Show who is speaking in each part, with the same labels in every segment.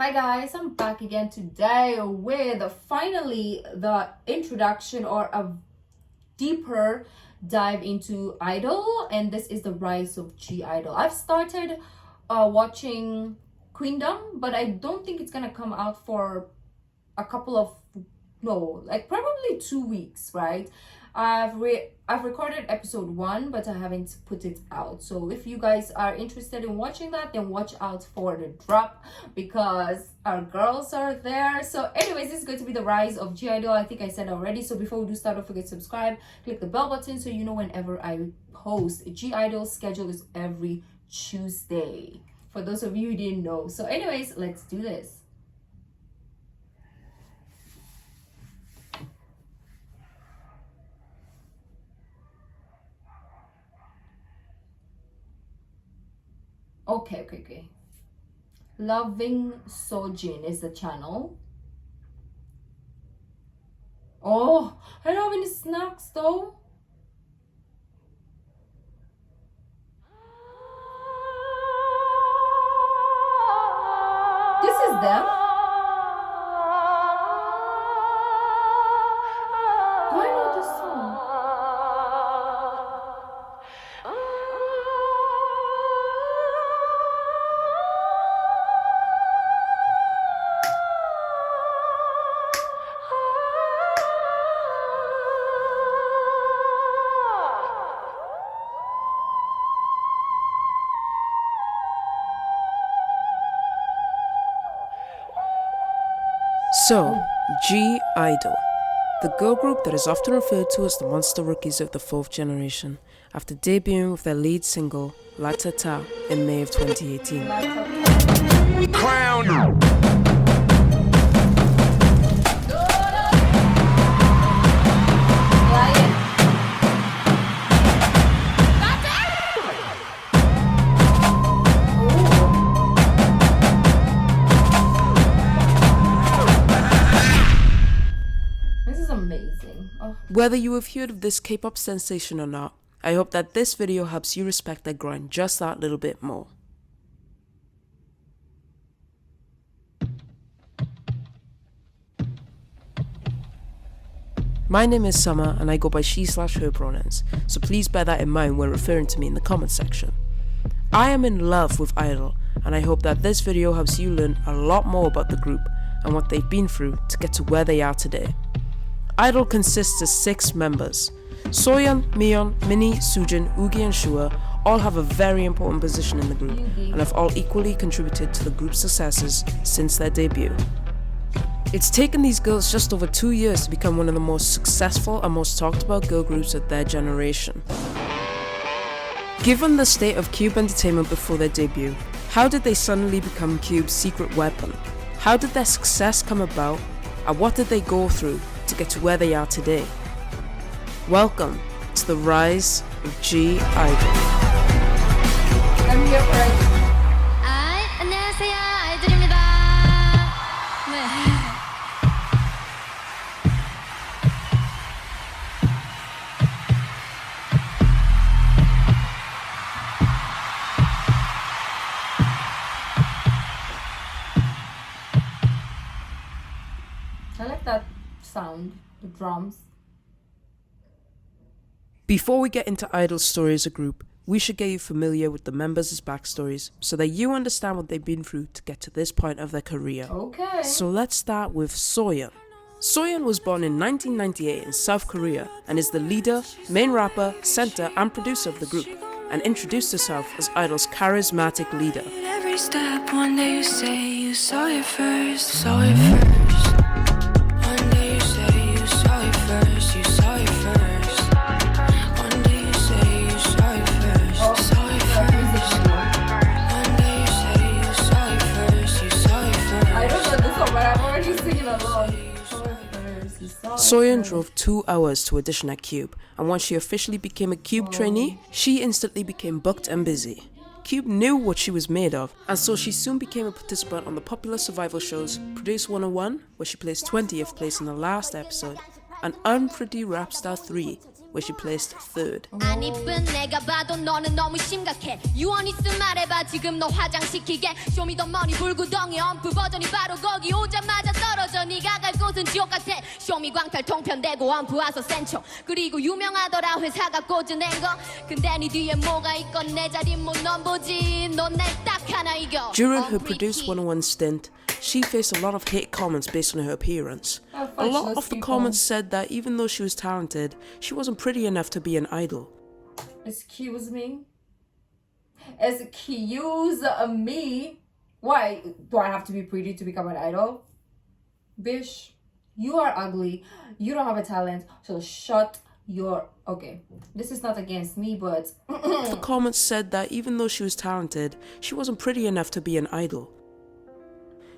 Speaker 1: Hi guys, I'm back again today with finally the introduction or a deeper dive into Idol, and this is the rise of GIDLE. I've started watching Queendom, but I don't think it's gonna come out for a couple of probably 2 weeks, right? I've recorded episode 1, but I haven't put it out. So if you guys are interested in watching that, then watch out for the drop because our girls are there. So anyways, this is going to be the rise of GIDLE. I think I said already. So before we do start, don't forget to subscribe, click the bell button so you know whenever I post. GIDLE's schedule is every Tuesday, for those of you who didn't know. So anyways, let's do this. Okay. lovinsoojin is the channel. Oh, I don't have any snacks though. This is them. Do I know this song?
Speaker 2: So, GIDLE, the girl group that is often referred to as the monster rookies of the 4th generation, after debuting with their lead single, latata, in May of 2018.
Speaker 3: Crown!
Speaker 2: Whether you have heard of this K-pop sensation or not, I hope that this video helps you respect their grind just that little bit more. My name is Summer and I go by she/her pronouns, so please bear that in mind when referring to me in the comment section. I am in love with IDLE and I hope that this video helps you learn a lot more about the group and what they've been through to get to where they are today. IDLE consists of 6 members. Soyeon, miyeon, minnie, soojin, yuqi and hwaa all have a very important position in the group and have all equally contributed to the group's successes since their debut. It's taken these girls just over 2 years to become one of the most successful and most talked about girl groups of their generation. Given the state of Cube Entertainment before their debut, how did they suddenly become Cube's secret weapon? How did their success come about, and what did they go through to get to where they are today? Welcome to the rise of GIDLE.
Speaker 1: I'm here for it.
Speaker 4: 안녕하세요, 아이들입니다. 네.
Speaker 1: I like that sound, the drums.
Speaker 2: Before we get into IDLE's story as a group, we should get you familiar with the members' backstories so that you understand what they've been through to get to this point of their career.
Speaker 1: Okay.
Speaker 2: So let's start with Soyeon. Soyeon was born in 1998 in South Korea and is the leader, main rapper, center and producer of the group, and introduced herself as IDLE's charismatic leader.
Speaker 4: Every step, one day you say you saw it first, saw it first. One day you say you saw it first, you saw it first. One day you say you saw it first, saw it first. One day you say you saw it first, you saw it first.
Speaker 1: I don't know this one, but I'm already singing along.
Speaker 2: Soyeon drove 2 hours to audition at Cube, and once she officially became a Cube trainee, she instantly became booked and busy. Cube knew what she was made of, and so she soon became a participant on the popular survival shows Produce 101, where she placed 20th place in the last episode, and Unpretty Rap Star 3, where she placed third.
Speaker 3: 안 이쁜 내가 봐도 너는 너무 심각해 유언 있음 말해봐 지금 너 화장시키게 쇼미더머니 불구덩이 엄프 버전이 바로 거기 오자마자 떨어져 네가 갈 곳은 지옥 같아 쇼미 광탈 통편되고 엄프 와서 센쳐 그리고 유명하더라 회사가 꽂아낸 거 근데 네 뒤에 뭐가 있건 내 자리 못 넘보지 넌 날 딱 하나 이겨
Speaker 2: During her Produce 101 stint, she faced a lot of hate comments based on her appearance. A lot of the comments said that even though she was talented, she wasn't pretty enough to be an idol.
Speaker 1: Excuse me? Excuse me? Why? Do I have to be pretty to become an idol? Bish, you are ugly. You don't have a talent. So shut your... Okay, this is not against me, but...
Speaker 2: The comments said that even though she was talented, she wasn't pretty enough to be an idol.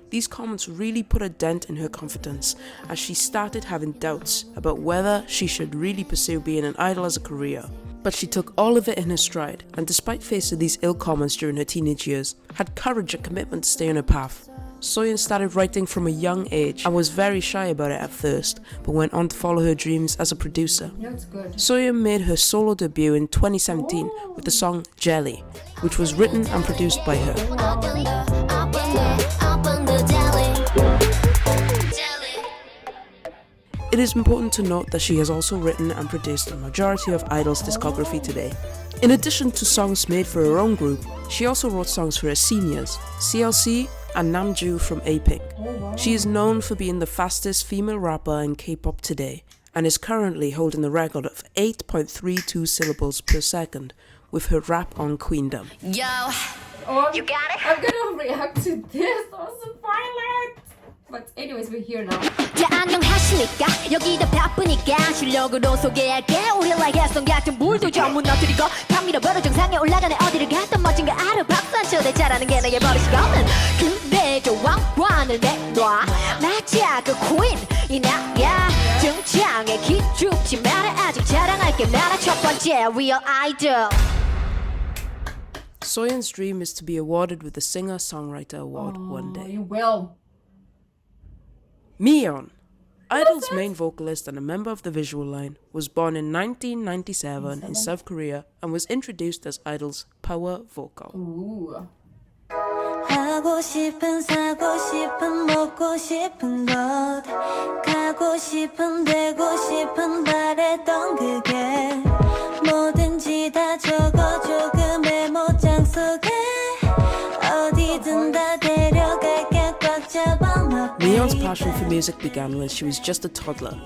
Speaker 2: These comments really put a dent in her confidence as she started having doubts about whether she should really pursue being an idol as a career. But she took all of it in her stride and despite facing these ill comments during her teenage years, had courage and commitment to stay on her path. Soyeon started writing from a young age and was very shy about it at first, but went on to follow her dreams as a producer.
Speaker 1: That's good.
Speaker 2: Soyeon made her solo debut in 2017 with the song GIDLE, which was written and produced by her. It is important to note that she has also written and produced a majority of I-DLE's discography today. In addition to songs made for her own group, she also wrote songs for her seniors, CLC and Namju from A-Pink. She is known for being the fastest female rapper in K-pop today, and is currently holding the record of 8.32 syllables per second with her rap on Queendom.
Speaker 3: Yo, you got it?
Speaker 1: I'm gonna react to this. That was so violent. But anyways, we're here now.
Speaker 3: 자 안녕하십니까 여기다 바쁘니까 실력으로 소개할게 우리 라이에선 같은 물도 좀 무너뜨리고 감미로 벌어 정상에 올라가네 어디를 갔던 멋진가 알아 박수 한 쳐대 잘하는 게 나의 버릇이거든 근데 저 왕관을 내놔 나지야 그 퀸이 나야 등장에 기죽지 마라 아직 자랑할 게 많아 첫 번째 real idol
Speaker 2: Soyeon's dream is to be awarded with the Singer-Songwriter Award one day.
Speaker 1: You will.
Speaker 2: miyeon, I-DLE's main vocalist and a member of the visual line, was born in 1997 in South Korea and was introduced as I-DLE's power vocal.
Speaker 1: Ooh.
Speaker 5: 하고 싶은 사고 싶은 먹고 싶은 것 가고 싶은 되고 싶은 바랬던 그게 뭐든지 다 적어줘 그 메모장 속에 어디든 다 데려갈게 꽉 잡아
Speaker 2: miyeon's passion for music began when she was just a toddler,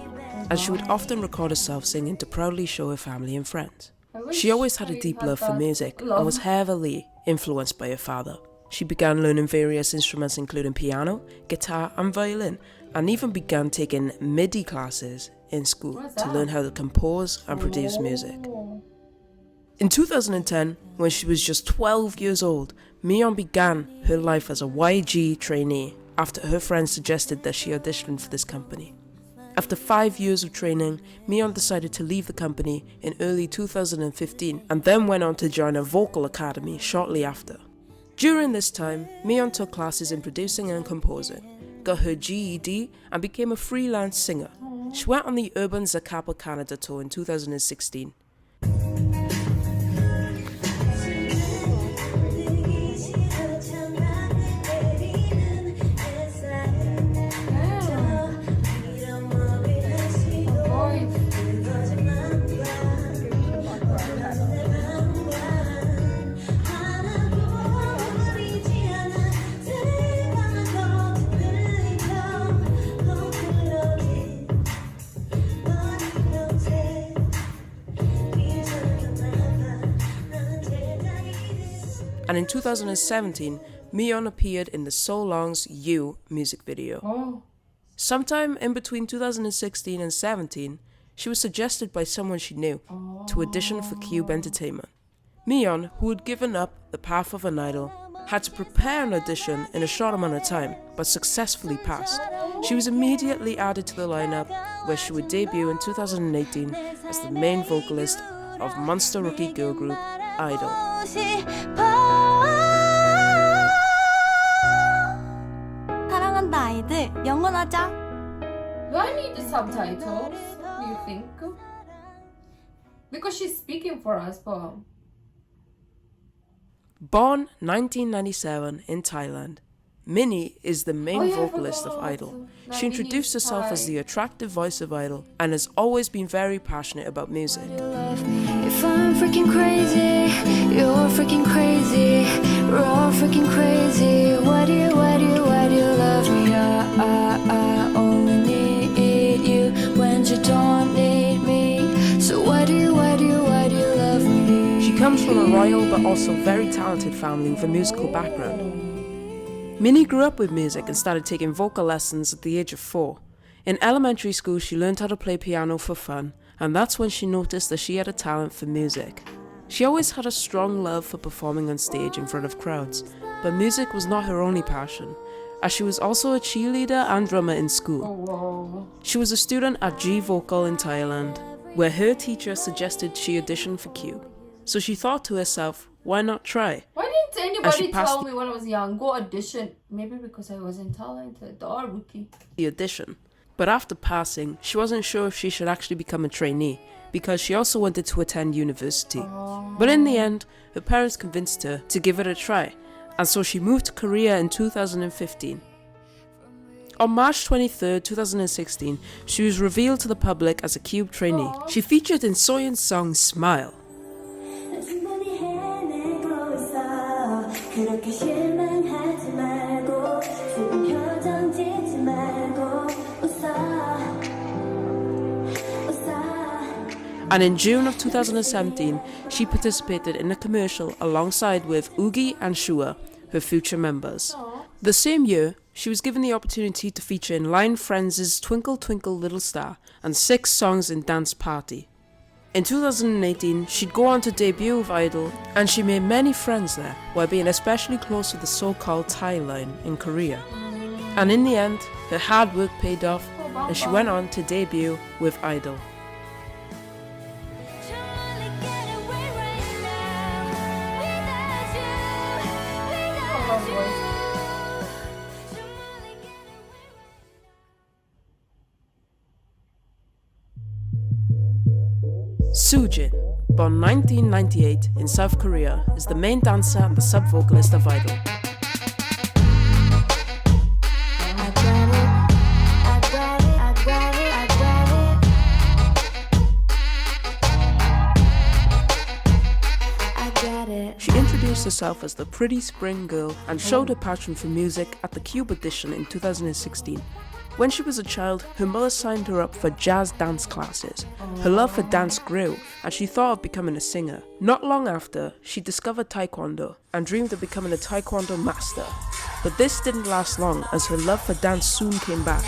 Speaker 2: as she would often record herself singing to proudly show her family and friends. She always had a deep love for music and was heavily influenced by her father. She began learning various instruments including piano, guitar and violin, and even began taking MIDI classes in school to learn how to compose and produce music. In 2010, when she was just 12 years old, miyeon began her life as a YG trainee after her friends suggested that she audition for this company. After 5 years of training, miyeon decided to leave the company in early 2015 and then went on to join a vocal academy shortly after. During this time, miyeon took classes in producing and composing, got her GED and became a freelance singer. She went on the Urban Zacapa Canada tour in 2016. And in 2017, miyeon appeared in the So Long's You music video.
Speaker 1: Oh.
Speaker 2: Sometime in between 2016 and 17, she was suggested by someone she knew to audition for Cube Entertainment. miyeon, who had given up the path of an idol, had to prepare an audition in a short amount of time, but successfully passed. She was immediately added to the lineup, where she would debut in 2018 as the main vocalist of monster rookie girl group I-DLE.
Speaker 5: 사랑한다 아이들 영원하자
Speaker 1: Do I need the subtitles? Do you think? Because she's speaking for us, but...
Speaker 2: Born 1997 in Thailand, Minnie is the main vocalist of I-DLE. She introduced herself as the attractive voice of I-DLE and has always been very passionate about music.
Speaker 4: If I'm freaking crazy, you're freaking crazy, we're all freaking crazy. Why do you love me? I only need you when you don't need me. So why do you love me?
Speaker 2: She comes from a royal but also very talented family with a musical background. Minnie grew up with music and started taking vocal lessons at the age of 4. In elementary school, she learned how to play piano for fun, and that's when she noticed that she had a talent for music. She always had a strong love for performing on stage in front of crowds, but music was not her only passion, as she was also a cheerleader and drummer in school. She was a student at G-Vocal in Thailand, where her teacher suggested she audition for Cube. So she thought to herself, why not try?
Speaker 1: Why didn't anybody tell
Speaker 2: the-
Speaker 1: me when I was young, go audition? Maybe because I wasn't talented or rookie.
Speaker 2: The audition. But after passing, she wasn't sure if she should actually become a trainee, because she also wanted to attend university. But in the end, her parents convinced her to give it a try, and so she moved to Korea in 2015. On March 23, 2016, she was revealed to the public as a Cube trainee. She featured in Soyeon's song Smile.
Speaker 5: 그렇게 실망하지 말고 슬픈 표정 짓지 말고
Speaker 2: And in June of 2017, she participated in a commercial alongside with Yuqi and Hwaa, her future members. The same year, she was given the opportunity to feature in Line Friends' Twinkle Twinkle Little Star and 6 songs in Dance Party. In 2018, she'd go on to debut with I-DLE, and she made many friends there, while being especially close to the so-called Thai line in Korea. And in the end, her hard work paid off, and she went on to debut with I-DLE. Soojin, born 1998 in South Korea, is the main dancer and the sub-vocalist of I-DLE. She introduced herself as the pretty spring girl and showed her passion for music at the Cube audition in 2016. When she was a child, her mother signed her up for jazz dance classes. Her love for dance grew, and she thought of becoming a singer. Not long after, she discovered Taekwondo and dreamed of becoming a Taekwondo master. But this didn't last long, as her love for dance soon came back.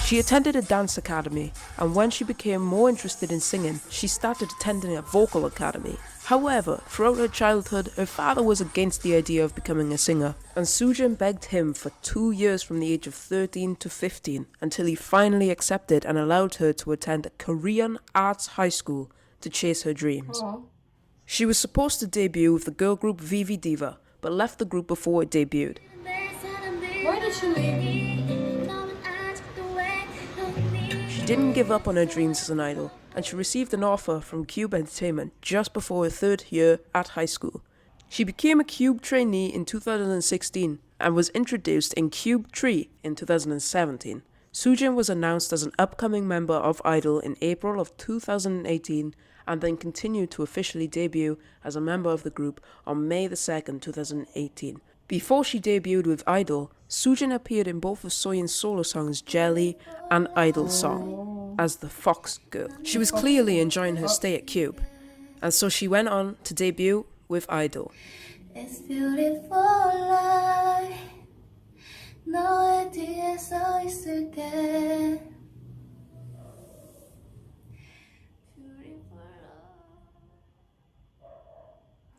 Speaker 2: She attended a dance academy, and when she became more interested in singing, she started attending a vocal academy. However, throughout her childhood, her father was against the idea of becoming a singer, and Soojin begged him for 2 years from the age of 13 to 15 until he finally accepted and allowed her to attend a Korean arts high school to chase her dreams. She was supposed to debut with the girl group VV Diva, but left the group before it debuted.
Speaker 1: Why did she leave?
Speaker 2: She didn't give up on her dreams as an idol, and she received an offer from Cube Entertainment just before her 3rd year at high school. She became a Cube trainee in 2016 and was introduced in Cube 3 in 2017. Soojin was announced as an upcoming member of I-DLE in April of 2018 and then continued to officially debut as a member of the group on May 2nd, 2018. Before she debuted with I-DLE, Soojin appeared in both of Soyeon's solo songs GIDLE and I-DLE's song as the Fox Girl. She was clearly enjoying her stay at Cube, and so she went on to debut with I-DLE.
Speaker 5: It's beautiful life 너의 뒤에 서 있을게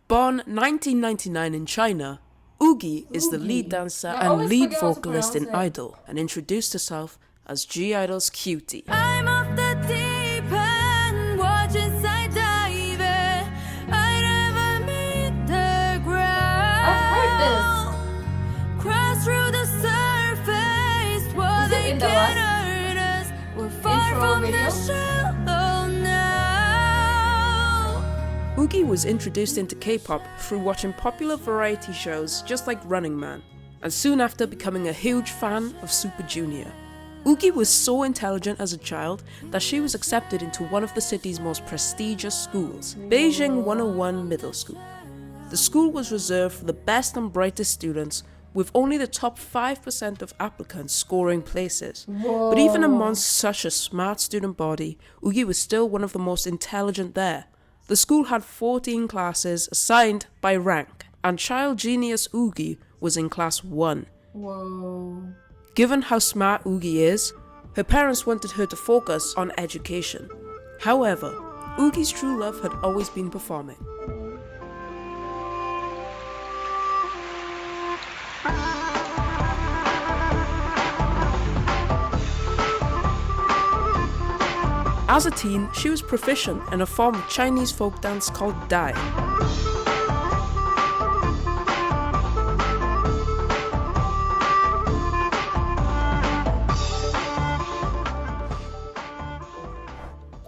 Speaker 2: Born 1999 in China, Yuqi is the lead dancer and lead vocalist in I-DLE and introduced herself as G-IDLE's cutie.
Speaker 4: I'm off the deep end, watch inside diver. I never meet the ground.
Speaker 1: I've heard this.
Speaker 2: Yuqi was introduced into K-pop through watching popular variety shows just like Running Man, and soon after becoming a huge fan of Super Junior. Yuqi was so intelligent as a child that she was accepted into one of the city's most prestigious schools, Beijing 101 Middle School. The school was reserved for the best and brightest students, with only the top 5% of applicants scoring places. But even amongst such a smart student body, Yuqi was still one of the most intelligent there. The school had 14 classes assigned by rank, and child genius Yuqi was in class 1.
Speaker 1: Whoa.
Speaker 2: Given how smart Yuqi is, her parents wanted her to focus on education. However, Yuqi's true love had always been performing. As a teen, she was proficient in a form of Chinese folk dance called Dai.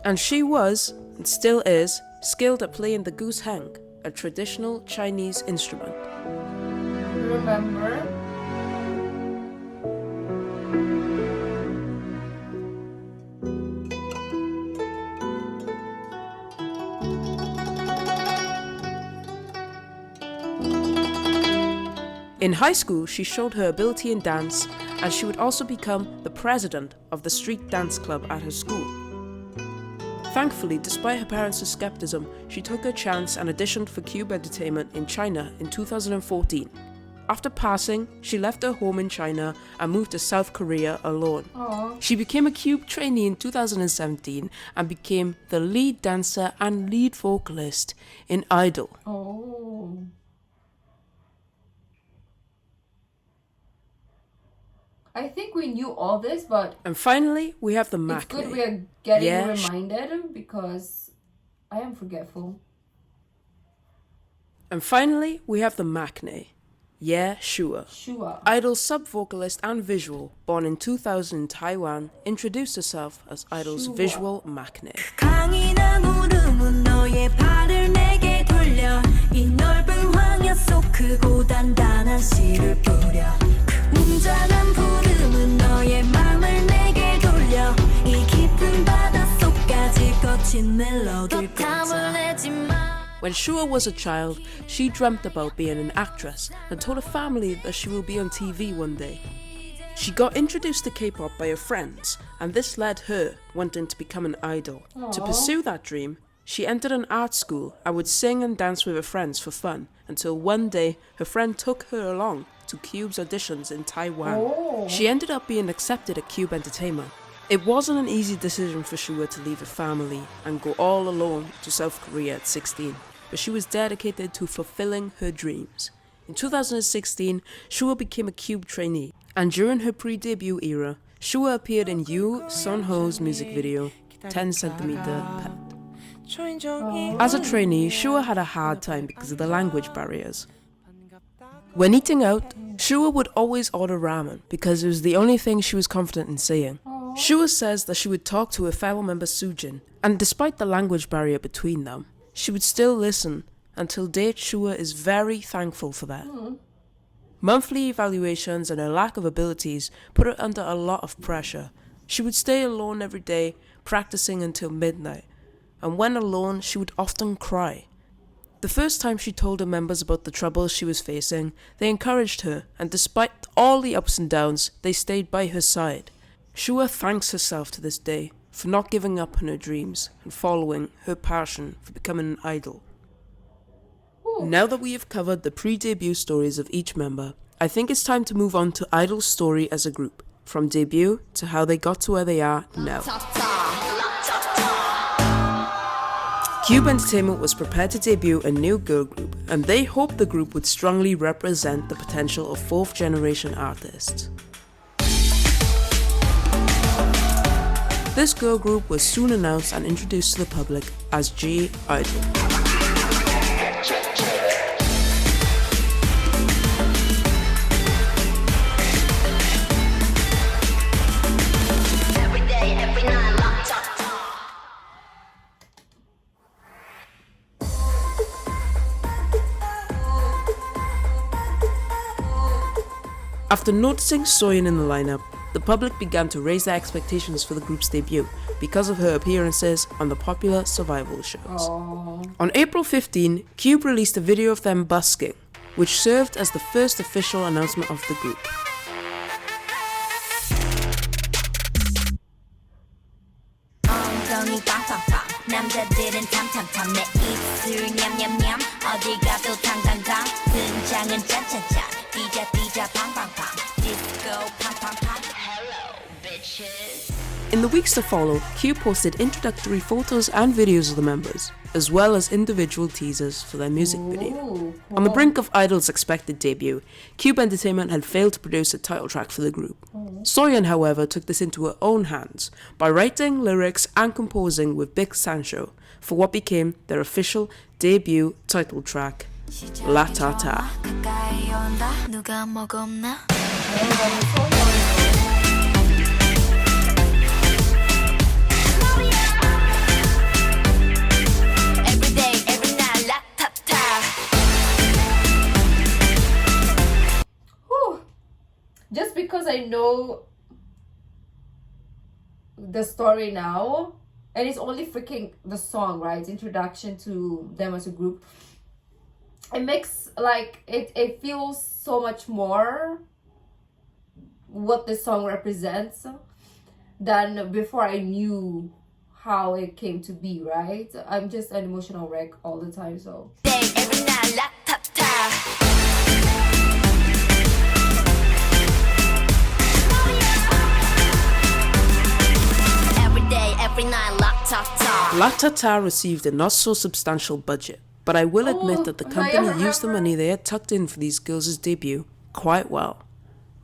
Speaker 2: And she was, and still is, skilled at playing the goose hang, a traditional Chinese instrument.
Speaker 1: Remember?
Speaker 2: In high school, she showed her ability in dance, and she would also become the president of the street dance club at her school. Thankfully, despite her parents' skepticism, she took her chance and auditioned for Cube Entertainment in China in 2014. After passing, she left her home in China and moved to South Korea alone.
Speaker 1: Aww.
Speaker 2: She became a Cube trainee in 2017 and became the lead dancer and lead vocalist in I-DLE.
Speaker 1: Oh. I think we knew all this, but
Speaker 2: And finally, we have the
Speaker 1: it's
Speaker 2: maknae.
Speaker 1: good we are getting
Speaker 2: Yeah,
Speaker 1: reminded because I am forgetful.
Speaker 2: And finally, we have the maknae. Yeah, Shuhua.
Speaker 1: Shuhua.
Speaker 2: I-DLE's sub-vocalist and visual, born in 2000 in Taiwan, introduced herself as I-DLE's
Speaker 1: Shuhua.
Speaker 2: visual maknae.
Speaker 4: 강인한 울음은 너의 발을 내게 돌려 이 넓은 황야 속 크고 단단한 씨를 뿌려 웅장한 부름은 너의 맘을 내게 돌려 이 깊은 바닷속까지 거친 멜로디를 꽂아
Speaker 2: When Shuhua was a child, she dreamt about being an actress and told her family that she will be on TV one day. She got introduced to K-pop by her friends, and this led her wanting to become an idol. To pursue that dream, she entered an art school and would sing and dance with her friends for fun, until one day her friend took her along to Cube's auditions in Taiwan.
Speaker 1: Oh.
Speaker 2: She ended up being accepted at Cube Entertainment. It wasn't an easy decision for Shuhua to leave her family and go all alone to South Korea at 16, but she was dedicated to fulfilling her dreams. In 2016, Shuhua became a Cube trainee, and during her pre-debut era, Shuhua appeared in Yoo Sun-ho's music video, 10cm Pet. As a trainee, Shuhua had a hard time because of the language barriers. When eating out, Shuhua would always order ramen because it was the only thing she was confident in saying. Shuhua says that she would talk to her fellow member Soojin, and despite the language barrier between them, she would still listen. Until date, Shuhua is very thankful for that. Monthly evaluations and her lack of abilities put her under a lot of pressure. She would stay alone every day, practicing until midnight, and when alone, she would often cry. The first time she told her members about the troubles she was facing, they encouraged her, and despite all the ups and downs, they stayed by her side. Shuhua thanks herself to this day for not giving up on her dreams and following her passion for becoming an idol. Now that we have covered the pre-debut stories of each member, I think it's time to move on to I-DLE's story as a group, from debut to how they got to where they are now. Cube Entertainment was prepared to debut a new girl group, and they hoped the group would strongly represent the potential of fourth-generation artists. This girl group was soon announced and introduced to the public as GIDLE. After noticing Soyeon in the lineup, the public began to raise their expectations for the group's debut because of her appearances on the popular survival shows. On April 15, Cube released a video of them busking, which served as the first official announcement of the group.
Speaker 3: 남자들은 탐탐탐 내 입술 냠냠냠 어디 가도 당당당 등장은 짠짠짠 뛰자 팡팡팡 디스코 팡팡팡 Hello bitches.
Speaker 2: In the weeks to follow, Cube posted introductory photos and videos of the members, as well as individual teasers for their music video. On the brink of I-DLE's expected debut, Cube Entertainment had failed to produce a title track for the group. Soyeon, however, took this into her own hands by writing lyrics and composing with Big Sancho for what became their official debut title track, latata.
Speaker 1: Just because I know the story now, and it's only freaking the song, right? It's introduction to them as a group. It makes like it feels so much more what the song represents than before I knew how it came to be, right? I'm just an emotional wreck all the time, so.
Speaker 2: Latata received a not-so-substantial budget, but I will admit that the company used the money they had tucked in for these girls' debut quite well.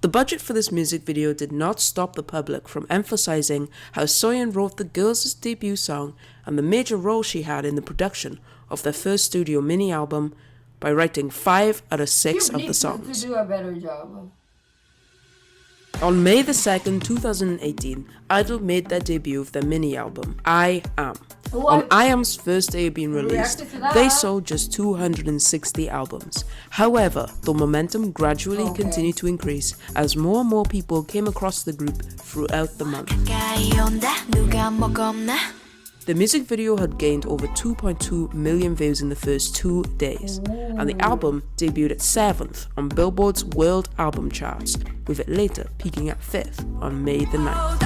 Speaker 2: The budget for this music video did not stop the public from emphasizing how Soyeon wrote the girls' debut song and the major role she had in the production of their first studio mini album by writing 5 out of 6 of the songs.
Speaker 1: To do a better job.
Speaker 2: On May the 2nd, 2018, I-DLE made their debut of their mini album, I Am. On I Am's first day of being released, they sold just 260 albums. However, the momentum gradually continued to increase as more and more people came across the group throughout the month. The music video had gained over 2.2 million views in the first 2 days, and the album debuted at 7th on Billboard's World Album Charts, with it later peaking at 5th on May the 9th.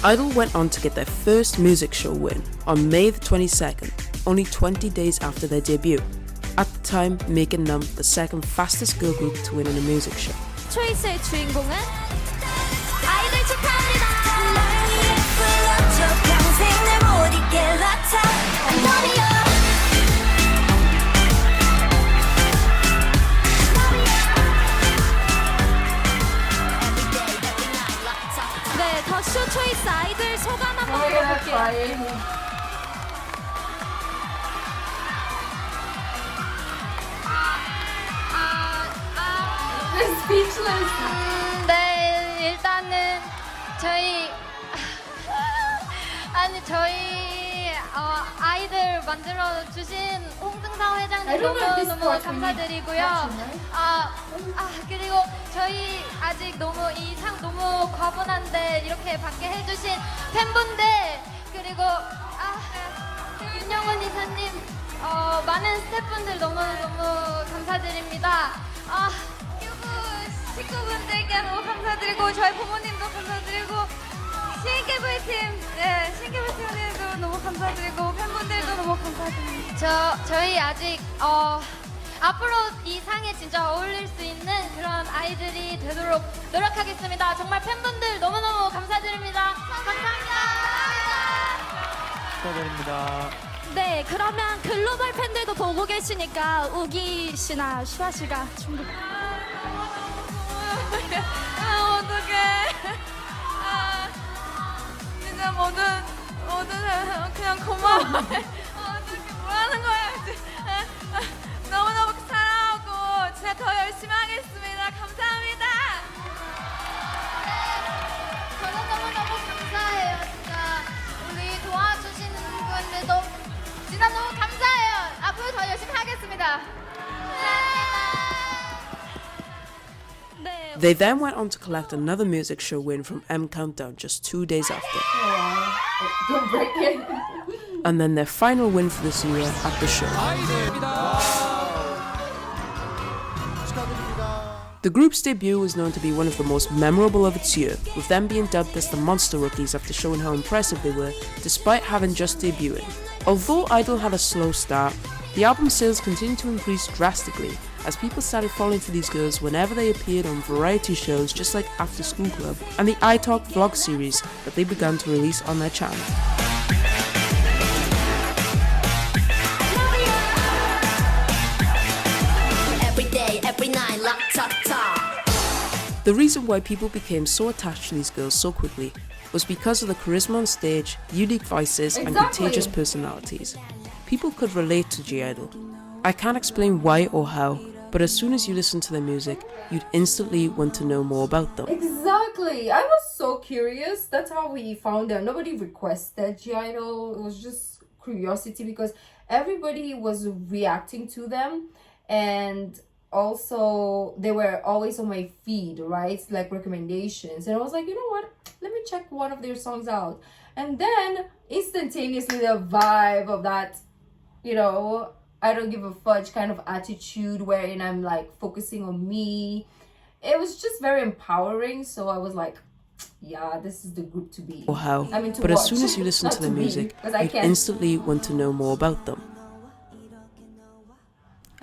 Speaker 2: I-DLE went on to get their first music show win on May the 22nd, only 20 days after their debut, at the time making them the second fastest girl group to win in a music show.
Speaker 3: 초이스의 주인공은 아이들 축하합니다. 네, 더쇼 초이스 아이들 소감 한번 들어볼게요.
Speaker 1: Speechless.
Speaker 3: 네, 일단은 저희 아이들 만들어 주신 홍승상 회장님 너무 감사드리고요. 그리고 저희 아직 너무 이 상 너무 과분한데 이렇게 받게 해주신 팬분들 그리고 윤영원 이사님 많은 스태프분들 너무 감사드립니다. 식구분들께 너무 감사드리고 저희 부모님도 감사드리고 신케이블팀님도 너무 감사드리고 팬분들도 너무 감사드립니다. 저희 아직 앞으로 이 상에 진짜 어울릴 수 있는 그런 아이들이 되도록 노력하겠습니다. 정말 팬분들 너무너무 감사드립니다. 감사합니다.
Speaker 6: 축하드립니다.
Speaker 3: 네, 그러면 글로벌 팬들도 보고 계시니까 우기 씨나 슈아 씨가 충분.
Speaker 7: 어떡해. 진짜 모든 그냥 고마워. 어떡해, 뭐 하는 거야. 너무너무 사랑하고 진짜 더 열심히 하겠습니다. 감사합니다.
Speaker 3: 저는 너무너무 감사해요. 진짜 우리 도와주시는 분들도
Speaker 2: They then went on to collect another music show win from M Countdown just 2 days after.
Speaker 1: Don't break it.
Speaker 2: And then their final win for this year at the show. The group's debut was known to be one of the most memorable of its year, with them being dubbed as the Monster Rookies after showing how impressive they were, despite having just debuting. Although I-DLE had a slow start, the album sales continued to increase drastically, as people started falling for these girls whenever they appeared on variety shows just like After School Club and the iTalk vlog series that they began to release on their channel. The reason why people became so attached to these girls so quickly was because of the charisma on stage, unique voices, and contagious personalities. People could relate to GIDLE. I can't explain why or how, but as soon as you listen to their music, you'd instantly want to know more about them.
Speaker 1: Exactly. I was so curious. That's how we found out. Nobody requested GIDLE. It was just curiosity because everybody was reacting to them, and also they were always on my feed, right? Like recommendations. And I was like, you know what? Let me check one of their songs out. And then instantaneously the vibe of that, I don't give a fudge kind of attitude wherein I'm like focusing on me. It was just very empowering. So I was like, yeah, this is the group to be.
Speaker 2: Or how,
Speaker 1: I mean, to
Speaker 2: but
Speaker 1: watch.
Speaker 2: as soon as you listen to their music,
Speaker 1: you'd
Speaker 2: instantly want to know more about them.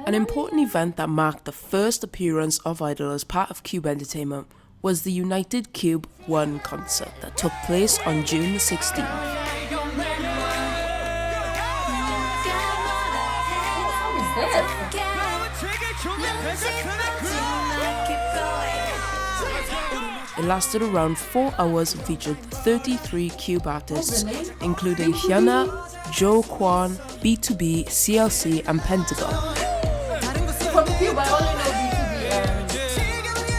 Speaker 2: An important event that marked the first appearance of I-DLE as part of Cube Entertainment was the United Cube 1 concert that took place on June the 16th. It lasted around 4 hours and featured 33 Cube artists, including Hyuna, Jo Kwon, B2B, CLC, and Pentagon.
Speaker 1: From Cube, I only know B2B and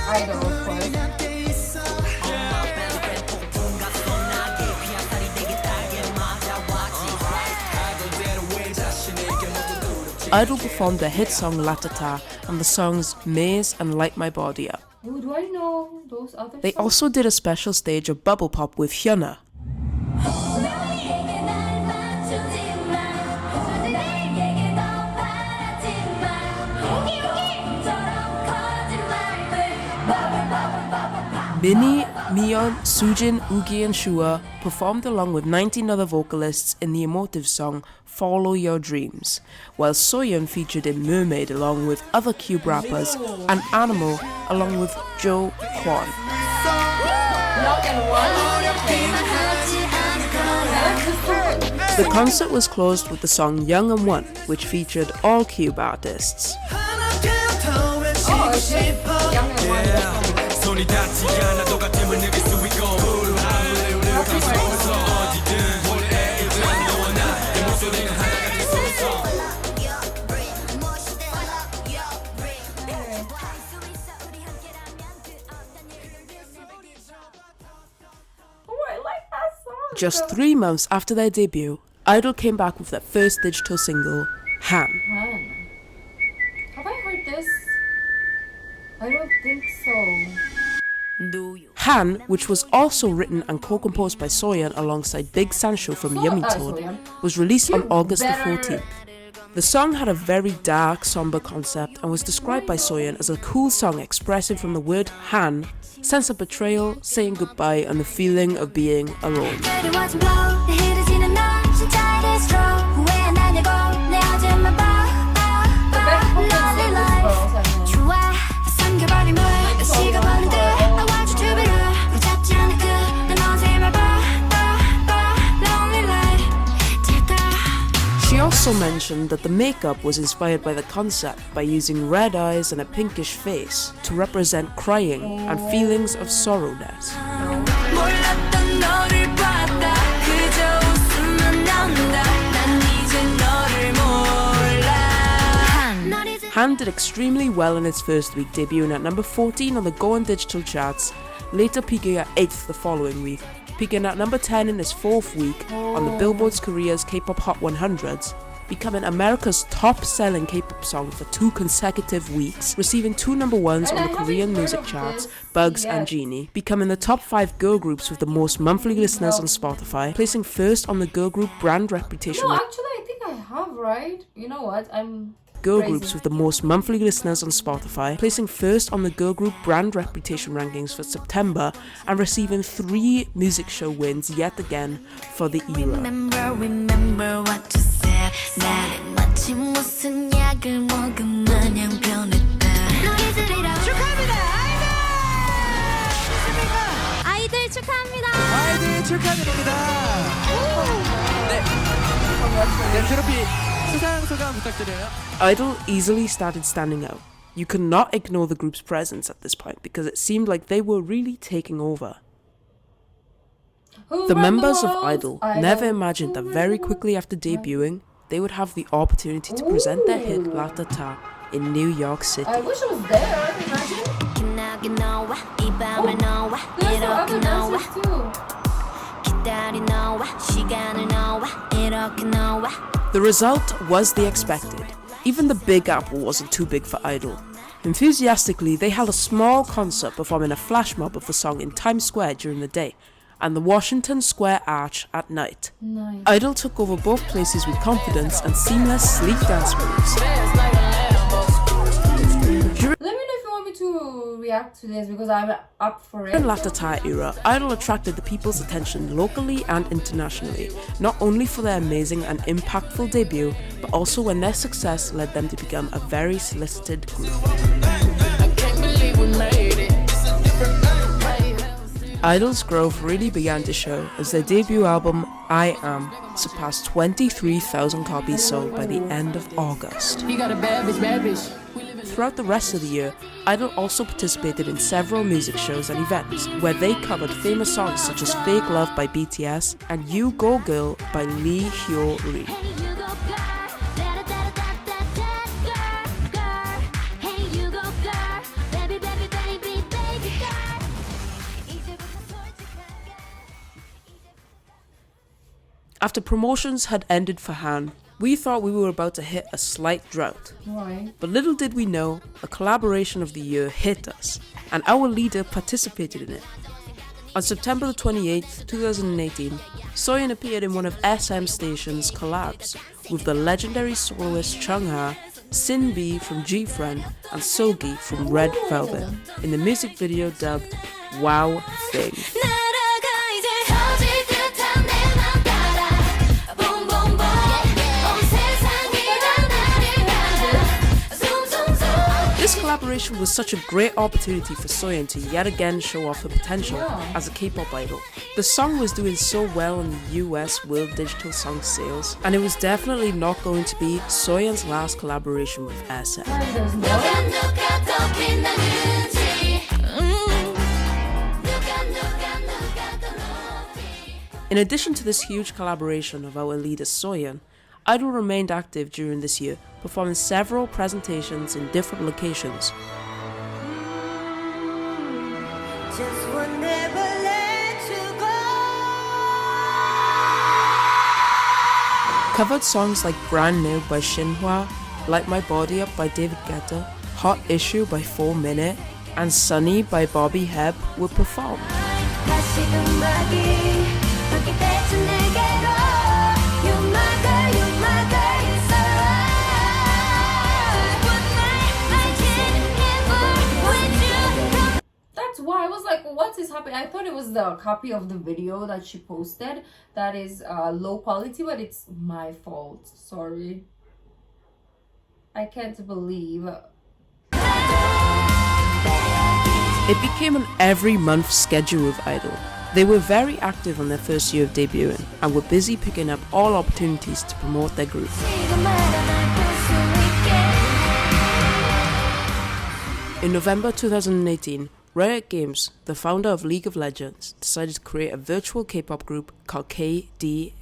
Speaker 1: I-DLE, of course.
Speaker 2: I-DLE performed their hit song Latata and the songs Maze and Light My Body Up.
Speaker 1: Oh, do I know those other
Speaker 2: They
Speaker 1: songs?
Speaker 2: also did a special stage of bubble pop with Hyuna. Minnie, Miyeon, Soojin, Yuqi and Hwaa performed along with 19 other vocalists in the emotive song Follow Your Dreams, while Soyeon featured in Mermaid along with other Cube rappers and Animal along with Jo Kwon. The concert was closed with the song Young and One, which featured all Cube artists. Just 3 months after their debut, I-DLE came back with their first digital single, Hann.
Speaker 1: Have I heard this? I don't think so.
Speaker 2: Han, which was also written and co-composed by Soyeon alongside Big Sancho from Yummy Toad, was released on August the 14th. The song had a very dark, somber concept and was described by Soyeon as a cool song expressing from the word Han, sense of betrayal, saying goodbye, and the feeling of being alone. She also mentioned that the makeup was inspired by the concept by using red eyes and a pinkish face to represent crying and feelings of sorrowness. Han did extremely well in its first week, debuting at number 14 on the Go digital charts, later peaking at 8th the following week, peaking at number 10 in its 4th week on the Billboard's Korea's K-pop Hot 100s, becoming America's top-selling K-pop song for 2 consecutive weeks, receiving 2 number ones on the Korean music charts, Bugs and Genie, becoming the top 5 girl groups with the most monthly listeners on Spotify, placing first on the girl group brand reputation.
Speaker 1: No, actually, I think I have, right? You know what?
Speaker 2: Girl groups with the most monthly listeners on Spotify, placing first on the girl group brand reputation rankings for September and receiving 3 music show wins yet again for the era.
Speaker 4: Remember what you said. 나는 마치 무슨 약을 먹은 마냥 변했다. 축하합니다, 아이들!
Speaker 3: 아이들 축하합니다.
Speaker 6: 아이들 축하드립니다. 네, 트로피 수상 소감 부탁드려요.
Speaker 2: I-DLE easily started standing out. You could not ignore the group's presence at this point because it seemed like they were really taking over. The members of I-DLE never imagined that very quickly after debuting, they would have the opportunity to present their hit latata in New York City.
Speaker 1: I wish I was there. Imagine. There's no other dancers too.
Speaker 2: The result was the expected. Even the Big Apple wasn't too big for I-DLE. Enthusiastically, they held a small concert performing a flash mob of the song in Times Square during the day and the Washington Square Arch at night.
Speaker 1: Nice.
Speaker 2: I-DLE took over both places with confidence and seamless, sleek dance moves.
Speaker 1: Let me know if you want me to react to this because I'm up for it.
Speaker 2: In the latata era, I-DLE attracted the people's attention locally and internationally, not only for their amazing and impactful debut, but also when their success led them to become a very solicited group. I-DLE's growth really began to show as their debut album, I Am, surpassed 23,000 copies sold by the end of August.
Speaker 6: He got a bad bitch.
Speaker 2: Throughout the rest of the year, I-DLE also participated in several music shows and events where they covered famous songs such as Fake Love by BTS and You Go Girl by Lee Hyo-ri. After promotions had ended for Han, we thought we were about to hit a slight drought.
Speaker 1: Why?
Speaker 2: But little did we know, a collaboration of the year hit us, and our leader participated in it. On September the 28th, 2018, Soyeon appeared in one of SM Station's collabs with the legendary soloist hwaa, Sin-B from G-Friend, and Seoggi from Red Velvet, in the music video dubbed Wow Thing. This collaboration was such a great opportunity for Soyeon to yet again show off her potential as a K-pop idol. The song was doing so well in the US World Digital Song Sales, and it was definitely not going to be Soyeon's last collaboration with SM. In addition to this huge collaboration of our leader Soyeon, I-DLE remained active during this year, performing several presentations in different locations. Covered songs like Brand New by Shuhua, Light My Body Up by David Guetta, Hot Issue by 4 Minute, and Sunny by Bobby Hebb were performed.
Speaker 1: That's why I was like, what is happening? I thought it was the copy of the video that she posted that is low quality, but it's my fault. Sorry. I can't believe.
Speaker 2: It became an every month schedule with I-DLE. They were very active on their first year of debuting and were busy picking up all opportunities to promote their group. In November 2018, Riot Games, the founder of League of Legends, decided to create a virtual K-pop group called KDA.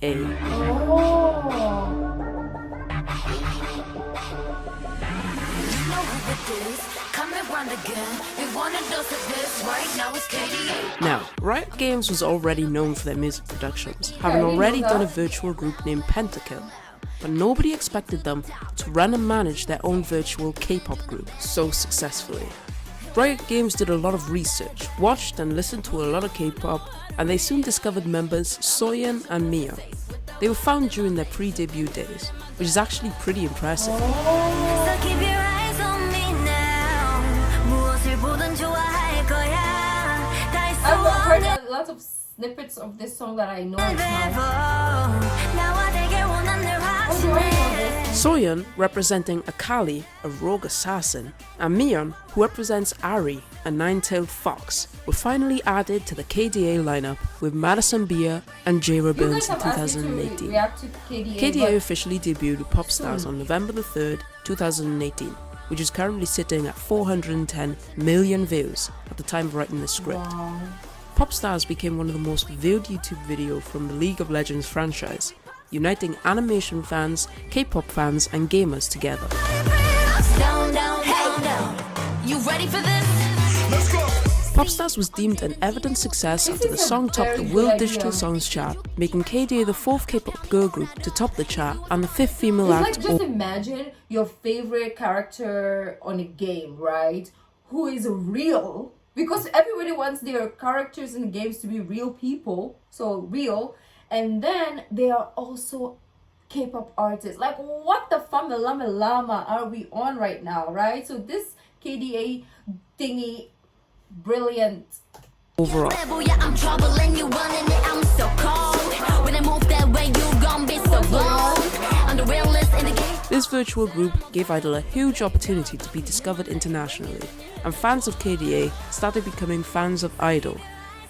Speaker 2: Now, Riot Games was already known for their music productions, having already done a virtual group named Pentakill. but nobody expected them to run and manage their own virtual K-pop group so successfully. Riot Games did a lot of research, watched and listened to a lot of K-pop, and they soon discovered members soyeon and miyeon. They were found during their pre-debut days, which is actually pretty impressive.
Speaker 3: So keep your eyes on me now. 무엇을 보든 좋아할 거야. 다 있어.
Speaker 1: I've heard a lot of snippets of this song that I know it's not.
Speaker 3: 나와 되길 원한 늘
Speaker 1: Oh, do I know this?
Speaker 2: Soyeon, representing Akali, a rogue assassin, and miyeon, who represents Ari, a nine-tailed fox, were finally added to the KDA lineup with Madison Beer and J.
Speaker 1: You
Speaker 2: Burns
Speaker 1: guys
Speaker 2: in
Speaker 1: have asked me to
Speaker 2: 2018.
Speaker 1: react to KDA,
Speaker 2: KDA officially debuted with Popstars on November the 3rd, 2018, which is currently sitting at 410 million views at the time of writing this script.
Speaker 1: Wow.
Speaker 2: Popstars became one of the most viewed YouTube videos from the League of Legends franchise, uniting animation fans, K-pop fans, and gamers together.
Speaker 3: down, down, down, down. You ready for this?
Speaker 2: Popstars was deemed an evident success after the song topped the World Digital Songs chart, making KDA the 4th K-pop girl group to top the chart and the 5th female
Speaker 1: It's
Speaker 2: act.
Speaker 1: like, just imagine your favorite character on a game, right? Who is real. Because everybody wants their characters in the games to be real people. So real. And then they are also K-pop artists. Like, what the lama are we on right now, right? So this KDA thingy, brilliant.
Speaker 2: Overall,
Speaker 3: I'm troubling you, running it, I'm so cold. When I move that way, you gon' be so low. I'm the realest in the game.
Speaker 2: this virtual group gave IDLE a huge opportunity to be discovered internationally, and fans of KDA started becoming fans of IDLE.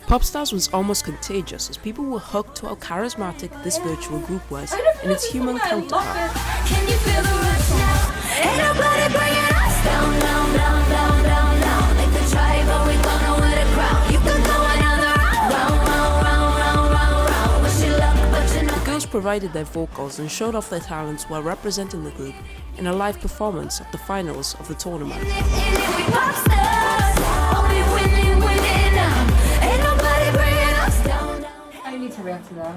Speaker 2: Popstars was almost contagious as people were hooked to how charismatic this virtual group was in its human counterpart.
Speaker 3: Can you feel the rush now? Ain't nobody bringing us down, down, down, down, down, down. Like the tribe, but we gonna win the crown. You can go another round, round, round, round, round, round. Wish you luck, but you know.
Speaker 2: The girls provided their vocals and showed off their talents while representing the group in a live performance at the finals of the tournament.
Speaker 3: If we pop stars, I'll be winning, winning now. Ain't nobody bringing us down, down.
Speaker 1: I need to react to that.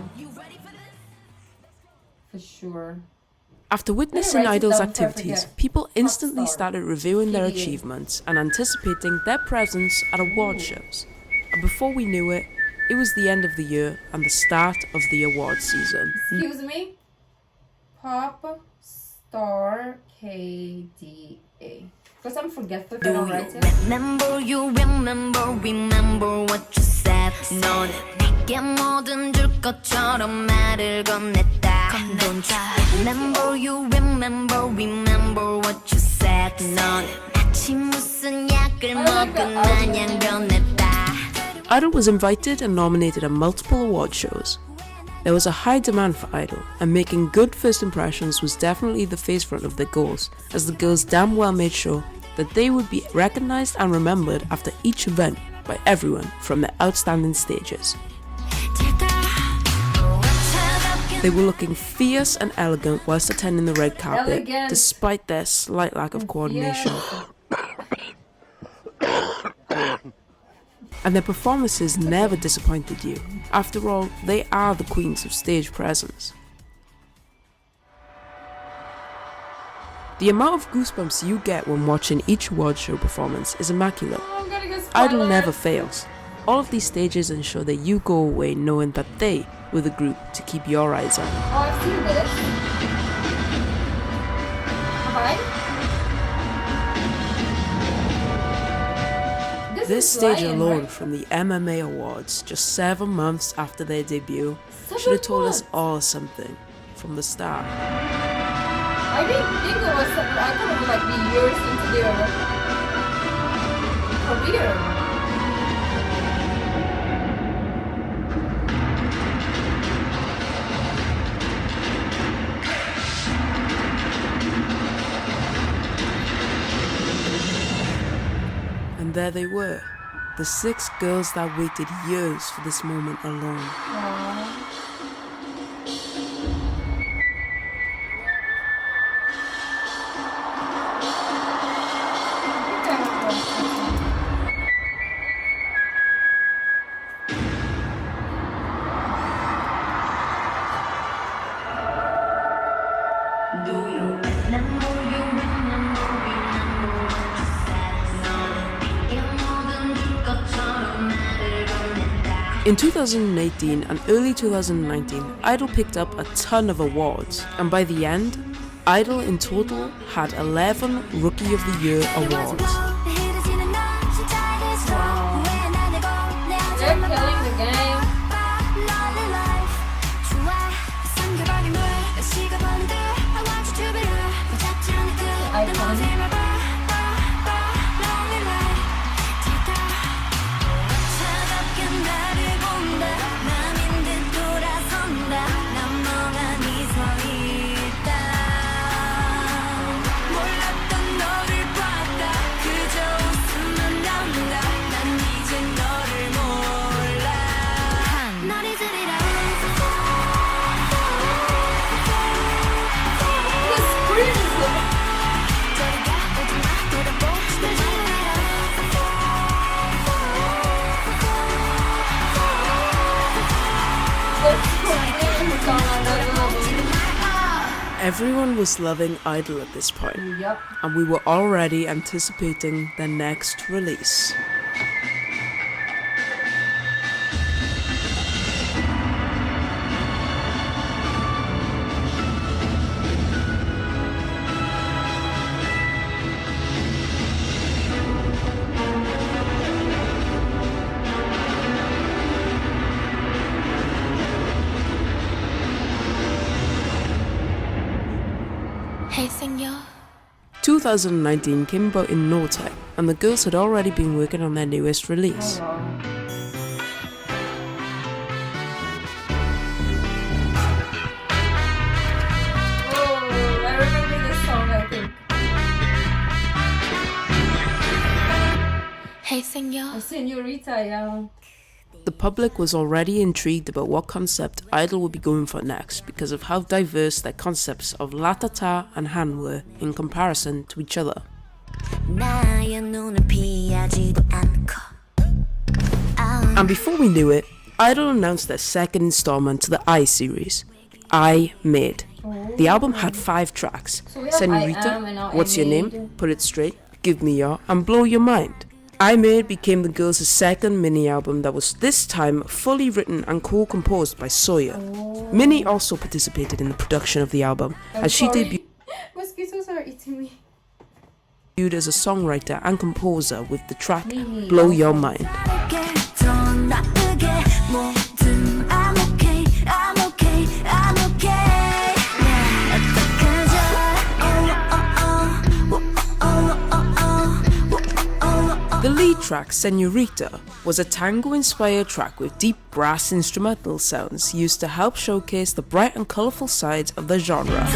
Speaker 1: For sure.
Speaker 2: After witnessing
Speaker 1: write it
Speaker 2: IDLE's
Speaker 1: down before I
Speaker 2: activities,
Speaker 1: forget.
Speaker 2: people instantly
Speaker 1: Popstar.
Speaker 2: started reviewing their
Speaker 1: KDA.
Speaker 2: achievements and anticipating their presence at award shows. And before we knew it, it was the end of the year and the start of the award season.
Speaker 1: Excuse me? Pop Star KDA. Because I'm forgetful if I don't write it.
Speaker 3: Remember, you remember what you said. 너는 내게 뭐든 줄 것처럼 말을 건넸다. Don't you remember, you remember what you said. 너는 마치 무슨 약을 먹은 마냥 변했다.
Speaker 2: IDLE was invited and nominated at multiple award shows. There was a high demand for IDLE, and making good first impressions was definitely the face front of their goals, as the girls damn well made sure that they would be recognized and remembered after each event by everyone from their outstanding stages. They were looking fierce and elegant whilst attending the red carpet,
Speaker 1: Elegant.
Speaker 2: despite their slight lack of coordination. And their performances never disappointed you. After all, they are the queens of stage presence. The amount of goosebumps you get when watching each award show performance is immaculate.
Speaker 1: Oh, I'm gonna get
Speaker 2: IDLE
Speaker 1: spoilers.
Speaker 2: never fails. All of these stages ensure that you go away knowing that they were the group to keep your eyes on.
Speaker 1: Oh, I've seen this. Hi.
Speaker 2: This
Speaker 1: is
Speaker 2: stage
Speaker 1: Lion,
Speaker 2: alone
Speaker 1: right?
Speaker 2: from the MMA Awards, just 7 months after their debut,
Speaker 1: 7
Speaker 2: should have told us
Speaker 1: months?
Speaker 2: all something from the start.
Speaker 1: I didn't think it was. I thought it would like be years into their career.
Speaker 2: And there they were, the 6 girls that waited years for this moment alone.
Speaker 1: Aww.
Speaker 2: In 2018 and early 2019, IDLE picked up a ton of awards, and by the end, IDLE in total had 11 Rookie of the Year awards.
Speaker 1: They're killing the game.
Speaker 2: Everyone was loving IDLE at this point,
Speaker 1: Yep.
Speaker 2: and we were already anticipating their next release.
Speaker 4: Hey senor.
Speaker 2: 2019 came about in no time, and the girls had already been working on their newest release.
Speaker 1: Oh, I remember this song, I think.
Speaker 4: Hey senor.
Speaker 1: Senorita, yeah.
Speaker 2: The public was already intrigued about what concept IDLE would be going for next because of how diverse their concepts of latata and hann were in comparison to each other. And before we knew it, IDLE announced their second installment to the I series, I Made. The album had 5 tracks:
Speaker 1: So we have I Am and now
Speaker 2: Senorita, What's
Speaker 1: I
Speaker 2: Your
Speaker 1: Made.
Speaker 2: Name, Put It Straight, Give Me Your, and Blow Your Mind. I Made became the girls' second mini album that was this time fully written and co-composed by soyeon. Minnie also participated in the production of the album as she debuted
Speaker 1: Mosquitoes are eating me.
Speaker 2: as a songwriter and composer with the track
Speaker 1: Minnie
Speaker 2: Blow
Speaker 1: also.
Speaker 2: Your Mind. The lead track, Señorita, was a tango-inspired track with deep brass instrumental sounds used to help showcase the bright and colourful sides of the genre.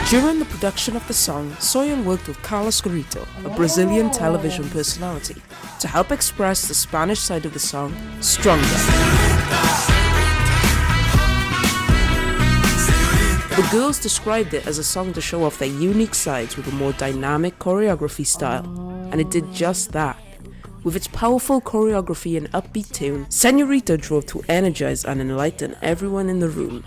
Speaker 2: During the production of the song, Soyeon worked with Carlos Garito, a Brazilian television personality, to help express the Spanish side of the song, Stronger. The girls described it as a song to show off their unique sides with a more dynamic choreography style, and it did just that. With its powerful choreography and upbeat tune, Señorita drove to energize and enlighten everyone in the room.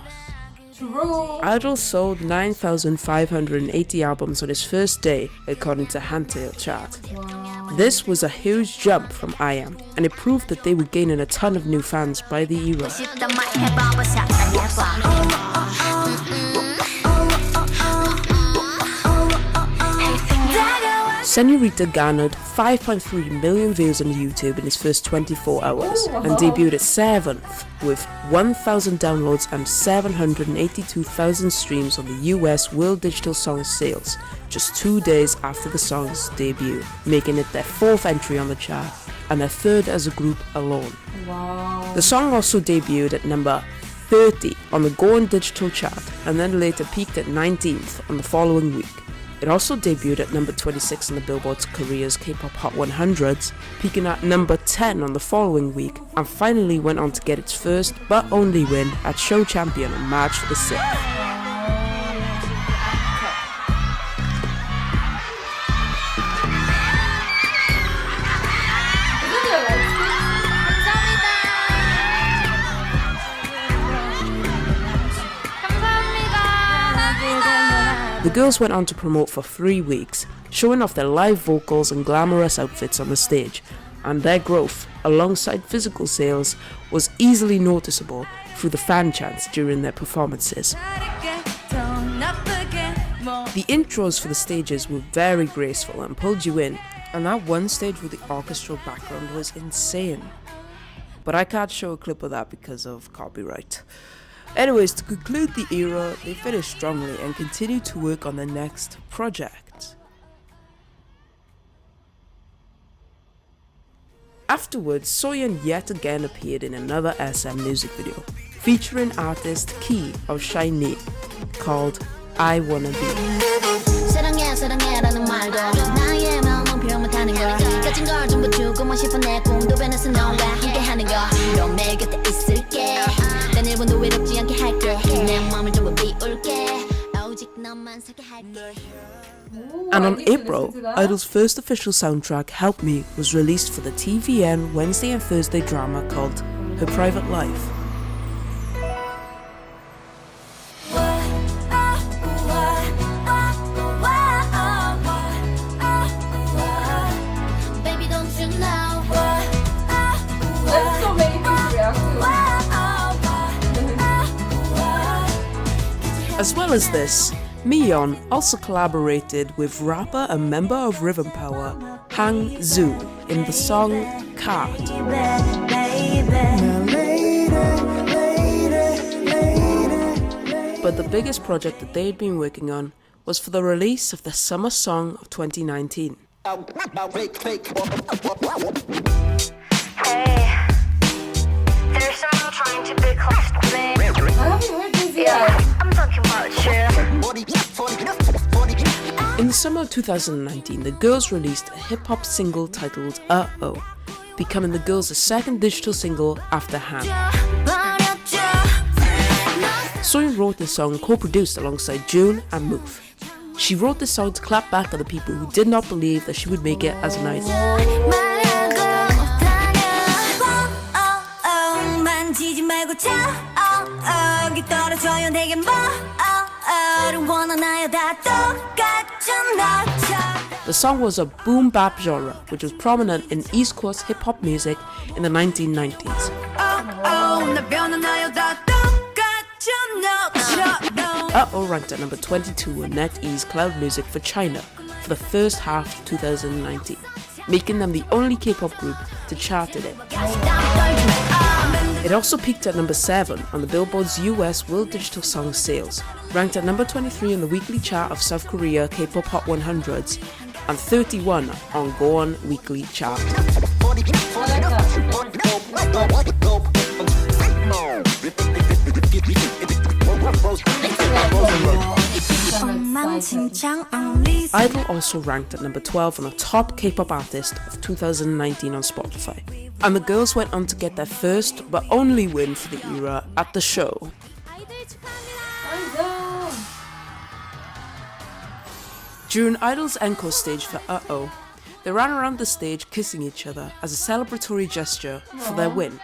Speaker 2: IDLE sold 9,580 albums on its first day, according to Hantail chart. This was a huge jump from I Am, and it proved that they were gaining a ton of new fans by the era. Señorita garnered 5.3 million views on YouTube in its first 24 hours and debuted at 7th with 1,000 downloads and 782,000 streams on the US World Digital Song Sales just 2 days after the song's debut, making it their 4th entry on the chart and their 3rd as a group alone.
Speaker 1: Wow.
Speaker 2: The song also debuted at number 30 on the Go On Digital chart and then later peaked at 19th on the following week. It also debuted at number 26 on the Billboard Korea's K-pop Hot 100s, peaking at number 10 on the following week, and finally went on to get its first but only win at Show Champion on March the 6th. The girls went on to promote for 3 weeks, showing off their live vocals and glamorous outfits on the stage, and their growth, alongside physical sales, was easily noticeable through the fan chants during their performances. The intros for the stages were very graceful and pulled you in, and that one stage with the orchestral background was insane. But I can't show a clip of that because of copyright. Anyways, to conclude the era, they finished strongly and continued to work on their next project. Afterwards, Soyeon yet again appeared in another SM music video, featuring artist Key of SHINee, called I Wanna Be.
Speaker 3: 사랑해 사랑해라는 말도 나의 마음은 표현 못하는 걸 가진 걸 전부 주고만 싶어 내 꿈도 변해서 너와 함께하는 거 넌 내 곁에 있을게 난 1분도 외롭지 않게 할게 내 마음을 전부 비울게 오직 너만 살게 할게.
Speaker 2: And on April, I-DLE's first official soundtrack, Help Me, was released for the TVN Wednesday and Thursday drama called Her Private Life. As well as this, miyeon also collaborated with rapper and member of Rhythm Power, Han in the song Card. But the biggest project that they'd been working on was for the release of the summer song of 2019.
Speaker 3: Hey, there's someone trying to be close to me.
Speaker 1: I haven't heard this yet.
Speaker 3: I'm talking about you.
Speaker 2: In the summer of 2019, the girls released a hip-hop single titled Uh-Oh, becoming the girls' second digital single after Han. Soyeon wrote the song co-produced alongside June and Move. She wrote this song to clap back at the people who did not believe that she would make it as an idol. The song was a boom bap genre, which was prominent in East Coast hip hop music in the 1990s. Uh-Oh ranked at number 22 on NetEase Cloud Music for China for the first half of 2019, making them the only K-pop group to chart it. It also peaked at number 7 on the Billboard's US World Digital Song Sales, ranked at number 23 on the weekly chart of South Korea K-pop Hot 100s, and 31 on Goon Weekly Chart. I-DLE also ranked at number 12 on the top K-pop artist of 2019 on Spotify. And the girls went on to get their first but only win for the era at the show. During I-DLE's encore stage for Uh-Oh, they ran around the stage kissing each other as a celebratory gesture for their win.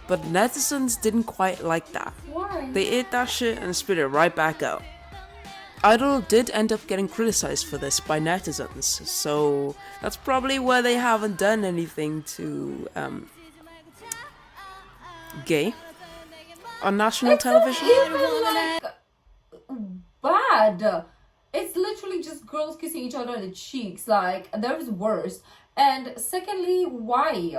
Speaker 2: But netizens didn't quite like that.
Speaker 1: Why?
Speaker 2: They ate that shit and spit it right back out. I-DLE did end up getting criticized for this by netizens, so that's probably why they haven't done anything to gay on national television.
Speaker 1: Even like bad. It's literally just girls kissing each other on the cheeks. Like, there is worse. And secondly, why?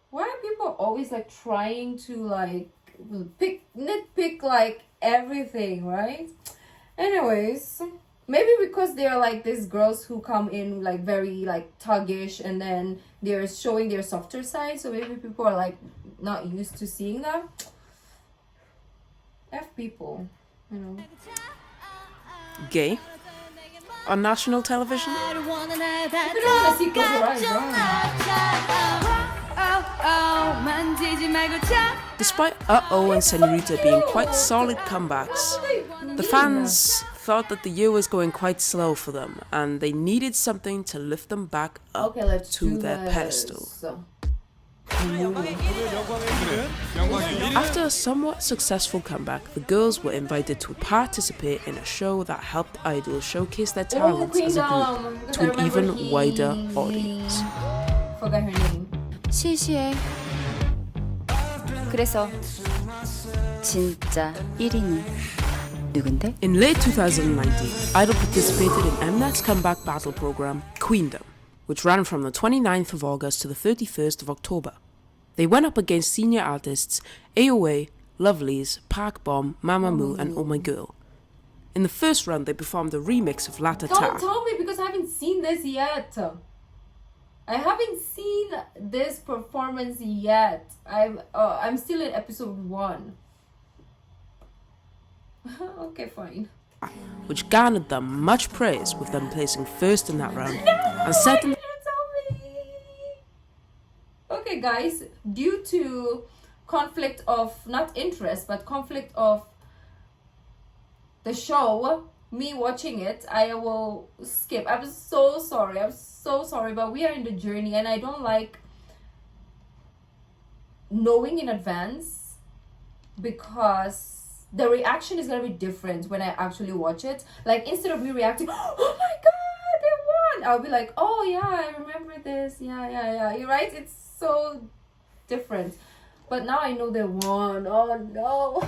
Speaker 1: Why are people always like trying to like nitpick like everything, right? Anyways, maybe because they're like these girls who come in like very like thuggish and then they're showing their softer side, so maybe people are like not used to seeing that. F people, you know.
Speaker 2: Gay on national television.
Speaker 1: I don't wanna see girls right.
Speaker 2: Despite Uh-Oh and Señorita being quite solid comebacks, the fans thought that the year was going quite slow for them and they needed something to lift them back up
Speaker 1: Okay, let's
Speaker 2: to
Speaker 1: do
Speaker 2: their
Speaker 1: this.
Speaker 2: pedestal. After a somewhat successful comeback, the girls were invited to participate in a show that helped idols showcase their talents as a group to an even wider audience.
Speaker 1: Forgot her name.
Speaker 8: 시시해. 그래서 진짜 1인이 누군데?
Speaker 2: In late 2019, Idol participated in Mnet's comeback battle program, Queendom, which ran from the 29th of August to the 31st of October. They went up against senior artists AOA, Lovelyz, Park Bomb, Mamamoo, and Oh My Girl. In the first round, they performed a remix of
Speaker 1: Don't
Speaker 2: latata.
Speaker 1: tell me because I haven't seen this yet. I haven't seen this performance yet. I'm still in episode 1. Okay, fine.
Speaker 2: Which garnered them much praise, with them placing first in that round, and set them.
Speaker 1: Okay, guys, due to conflict of not interest but conflict of the show, me watching it, I will skip. I'm so sorry, but we are in the journey and I don't like knowing in advance because the reaction is gonna be different when I actually watch it. Like, instead of me reacting, oh my god, they won, I'll be like, oh yeah, I remember this, yeah, you're right, it's so different. But now I know they won. Oh no,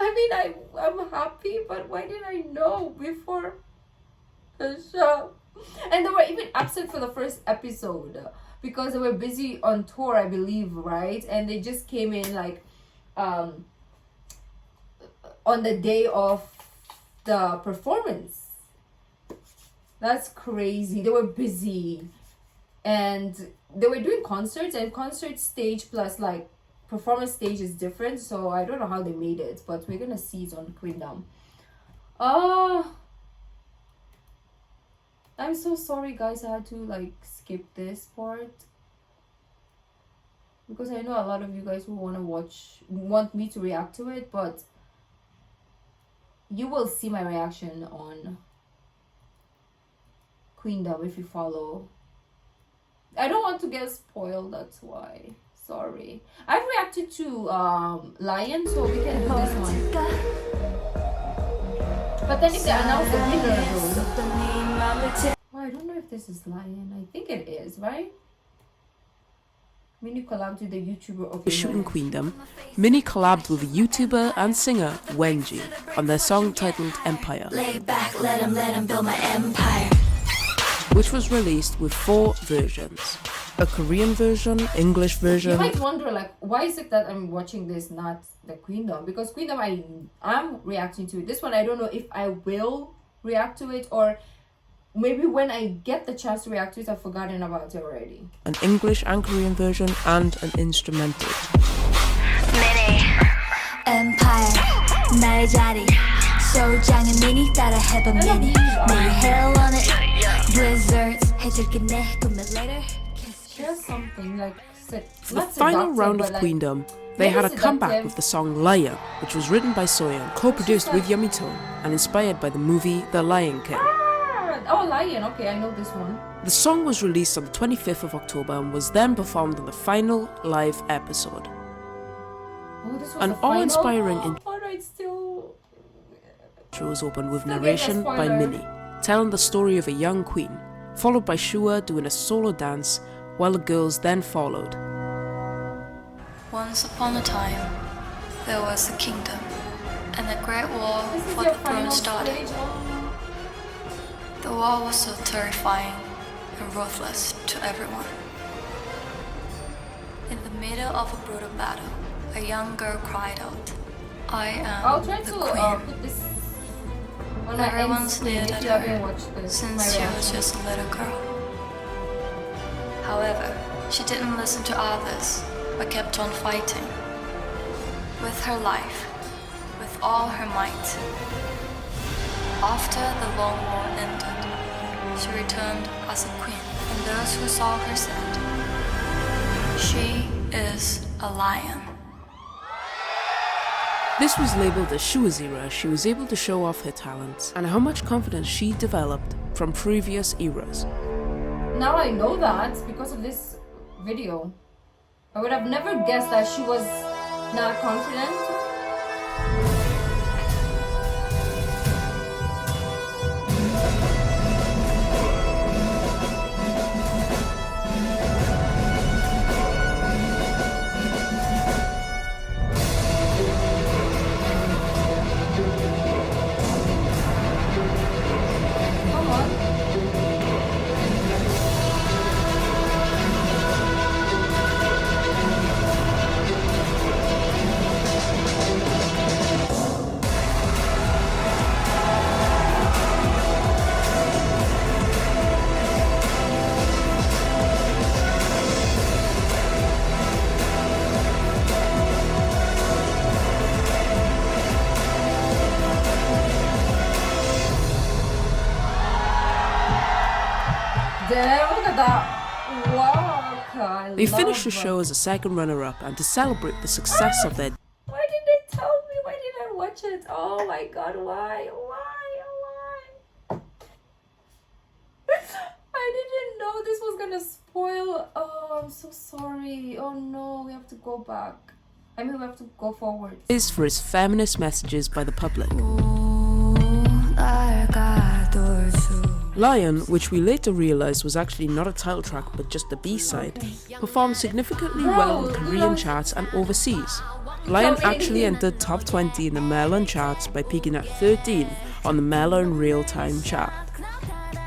Speaker 1: I mean, I'm happy, but why didn't I know before the show? And they were even absent for the first episode because they were busy on tour, I believe, right? And they just came in like on the day of the performance. That's crazy. They were busy and they were doing concerts, and concert stage plus like performance stage is different, so I don't know how they made it, but we're gonna see it on Queendom. I'm so sorry, guys. I had to like skip this part because I know a lot of you guys will want me to react to it, but you will see my reaction on Queendom if you follow. I don't want to get spoiled, that's why. Sorry. I've reacted to Lion, so we can do this one. But then if they announce the winner though. Oh, I don't know if this is Lion. I think it is, right? Minnie collabed with the YouTuber. Okay,
Speaker 2: Shooting
Speaker 1: no.
Speaker 2: Queendom, Minnie collabed with the YouTuber and singer Wenji on their song titled Empire,
Speaker 5: Lay back, let 'em build my empire.
Speaker 2: which was released with 4 versions. A Korean version, English
Speaker 1: You
Speaker 2: version,
Speaker 1: might wonder, like, why is it that I'm watching this, not the Queendom? Because Queendom, I'm reacting to it. This one, I don't know if I will react to it, or maybe when I get the chance to react to it, I've forgotten about it already.
Speaker 2: an English and Korean version, and an instrumental.
Speaker 5: Empire, 나의 자리. 소장은 미니 따라 해봐 미니. 내 hell on it. Blizzards 해줄게 내 꿈을 later.
Speaker 1: There's something like
Speaker 2: For the final round of Queendom, they had a comeback with the song Lion, which was written by Soyeon, co-produced with Yumito, and inspired by the movie The Lion King.
Speaker 1: Oh, Lion. Okay, I know this one.
Speaker 2: The song was released on the 25th of October and was then performed in the final live episode.
Speaker 1: Oh, this was
Speaker 2: An
Speaker 1: the final?
Speaker 2: awe-inspiring
Speaker 1: Alright, still.
Speaker 2: intro was opened with
Speaker 1: Still get the
Speaker 2: narration by
Speaker 1: spoiler.
Speaker 2: Minnie, telling the story of a young queen, followed by Shuhua doing a solo dance, while the girls then followed.
Speaker 9: Once upon a time, there was a kingdom, and a great war
Speaker 1: This is
Speaker 9: for
Speaker 1: your
Speaker 9: the throne
Speaker 1: final
Speaker 9: started.
Speaker 1: stage. Oh.
Speaker 9: The war was so terrifying and ruthless to everyone. In the middle of a brutal battle, a young girl cried out, "I
Speaker 1: I'll
Speaker 9: am
Speaker 1: try
Speaker 9: the
Speaker 1: to
Speaker 9: queen."
Speaker 1: put this on my end
Speaker 9: Everyone
Speaker 1: screen
Speaker 9: stared
Speaker 1: if
Speaker 9: at
Speaker 1: you haven't
Speaker 9: her
Speaker 1: watched this.
Speaker 9: since
Speaker 1: my
Speaker 9: she was
Speaker 1: reaction.
Speaker 9: just a little girl. However, she didn't listen to others, but kept on fighting. With her life, with all her might. After the long war ended, she returned as a queen, and those who saw her said, "She is a lion."
Speaker 2: This was labelled as Shua's era. She was able to show off her talents and how much confidence she developed from previous eras.
Speaker 1: Now I know that because of this video. I would have never guessed that she was not confident. Damn, look at that. Wow,
Speaker 2: They finished the show as a second runner-up, and to celebrate the success of their
Speaker 1: Why did they tell me? Why did I watch it? Oh my god, why? I didn't know this was gonna spoil. Oh, I'm so sorry. Oh no, we have to go back. I mean, we have to go forward.
Speaker 2: is for its feminist messages by the public. Loen, which we later realised was actually not a title track but just the B-side, performed significantly well in Korean charts and overseas. Loen actually entered top 20 in the Melon charts by peaking at 13 on the Melon Real-Time chart.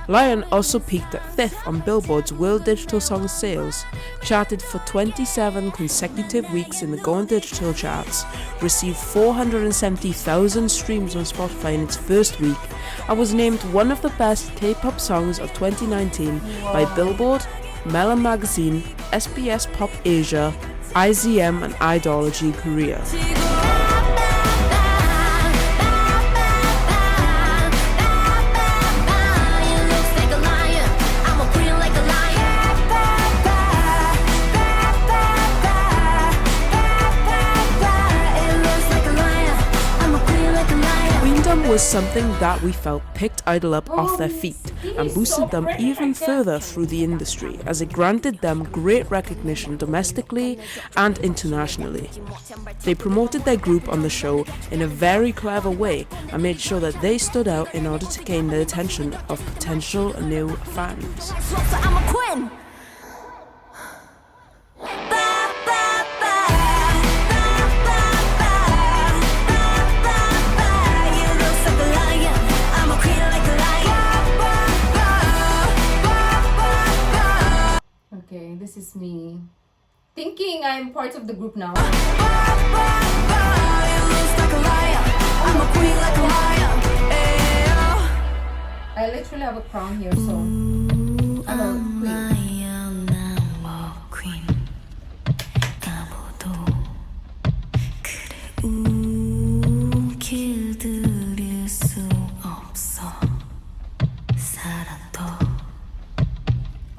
Speaker 2: Loen also peaked at 5th on Billboard's World Digital Songs Sales, charted for 27 consecutive weeks in the Going Digital charts, received 470,000 streams on Spotify in its first week, and was named one of the best K-pop songs of 2019 by Billboard, Melon Magazine, SBS Pop Asia, IZM and I-DLE Korea. Queendom was something that we felt picked I-DLE up off their feet and boosted them even further through the industry, as it granted them great recognition domestically and internationally. They promoted their group on the show in a very clever way and made sure that they stood out in order to gain the attention of potential new fans.
Speaker 1: Okay, this is me thinking I'm part of the group now. I literally have a crown here, so I'm a queen.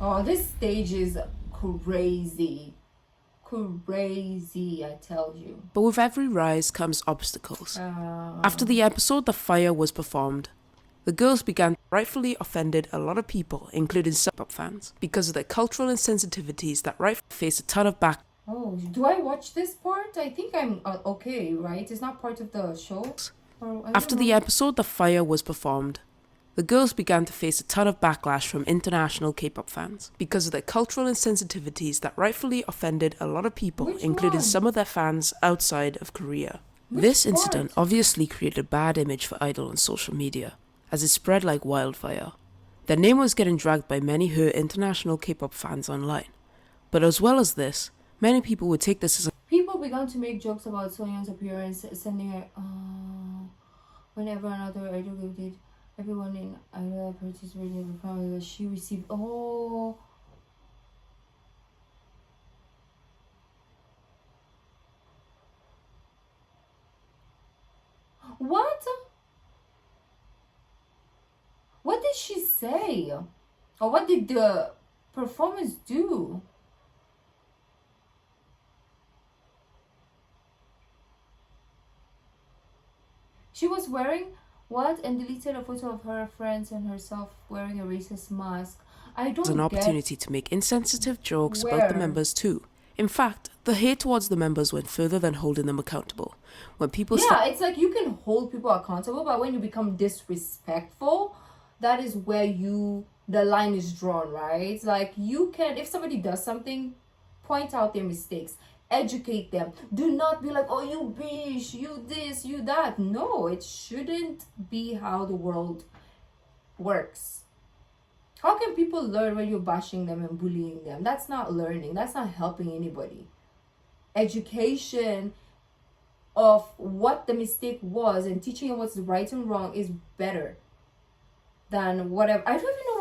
Speaker 1: Oh, this stage is crazy. Crazy, I tell you.
Speaker 2: But with every rise comes obstacles. After the episode The Fire was performed, the girls began rightfully offended a lot of people, including some pop fans, because of their cultural insensitivities that rightfully face a ton of back.
Speaker 1: Oh, do I watch this part? I think I'm okay, right? It's not part of the show?
Speaker 2: After the episode The Fire was performed, the girls began to face a ton of backlash from international K-pop fans because of their cultural insensitivities that rightfully offended a lot of people, including some of their fans outside of Korea. This incident obviously created a bad image for I-DLE on social media, as it spread like wildfire. Their name was getting dragged by many hurt international K-pop fans online. But as well as this, many people would take this as a
Speaker 1: people began to make jokes about Soyeon's appearance, sending her whenever another idol did. Everyone in I-DLE participated in the family that she received. Oh. What? What did she say? Or what did the performance do? She was wearing what? And deleted a photo of her friends and herself wearing a racist mask. I don't
Speaker 2: an opportunity to make insensitive jokes about the members too. In fact, the hate towards the members went further than holding them accountable. When people
Speaker 1: it's like you can hold people accountable, but when you become disrespectful, that is where the line is drawn, right? It's like you can, if somebody does something, point out their mistakes, educate them. Do not be like, oh, you bitch, you this, you that. No, it shouldn't be how the world works. How can people learn when you're bashing them and bullying them? That's not learning. That's not helping anybody. Education of what the mistake was and teaching them what's right and wrong is better than whatever. I don't even know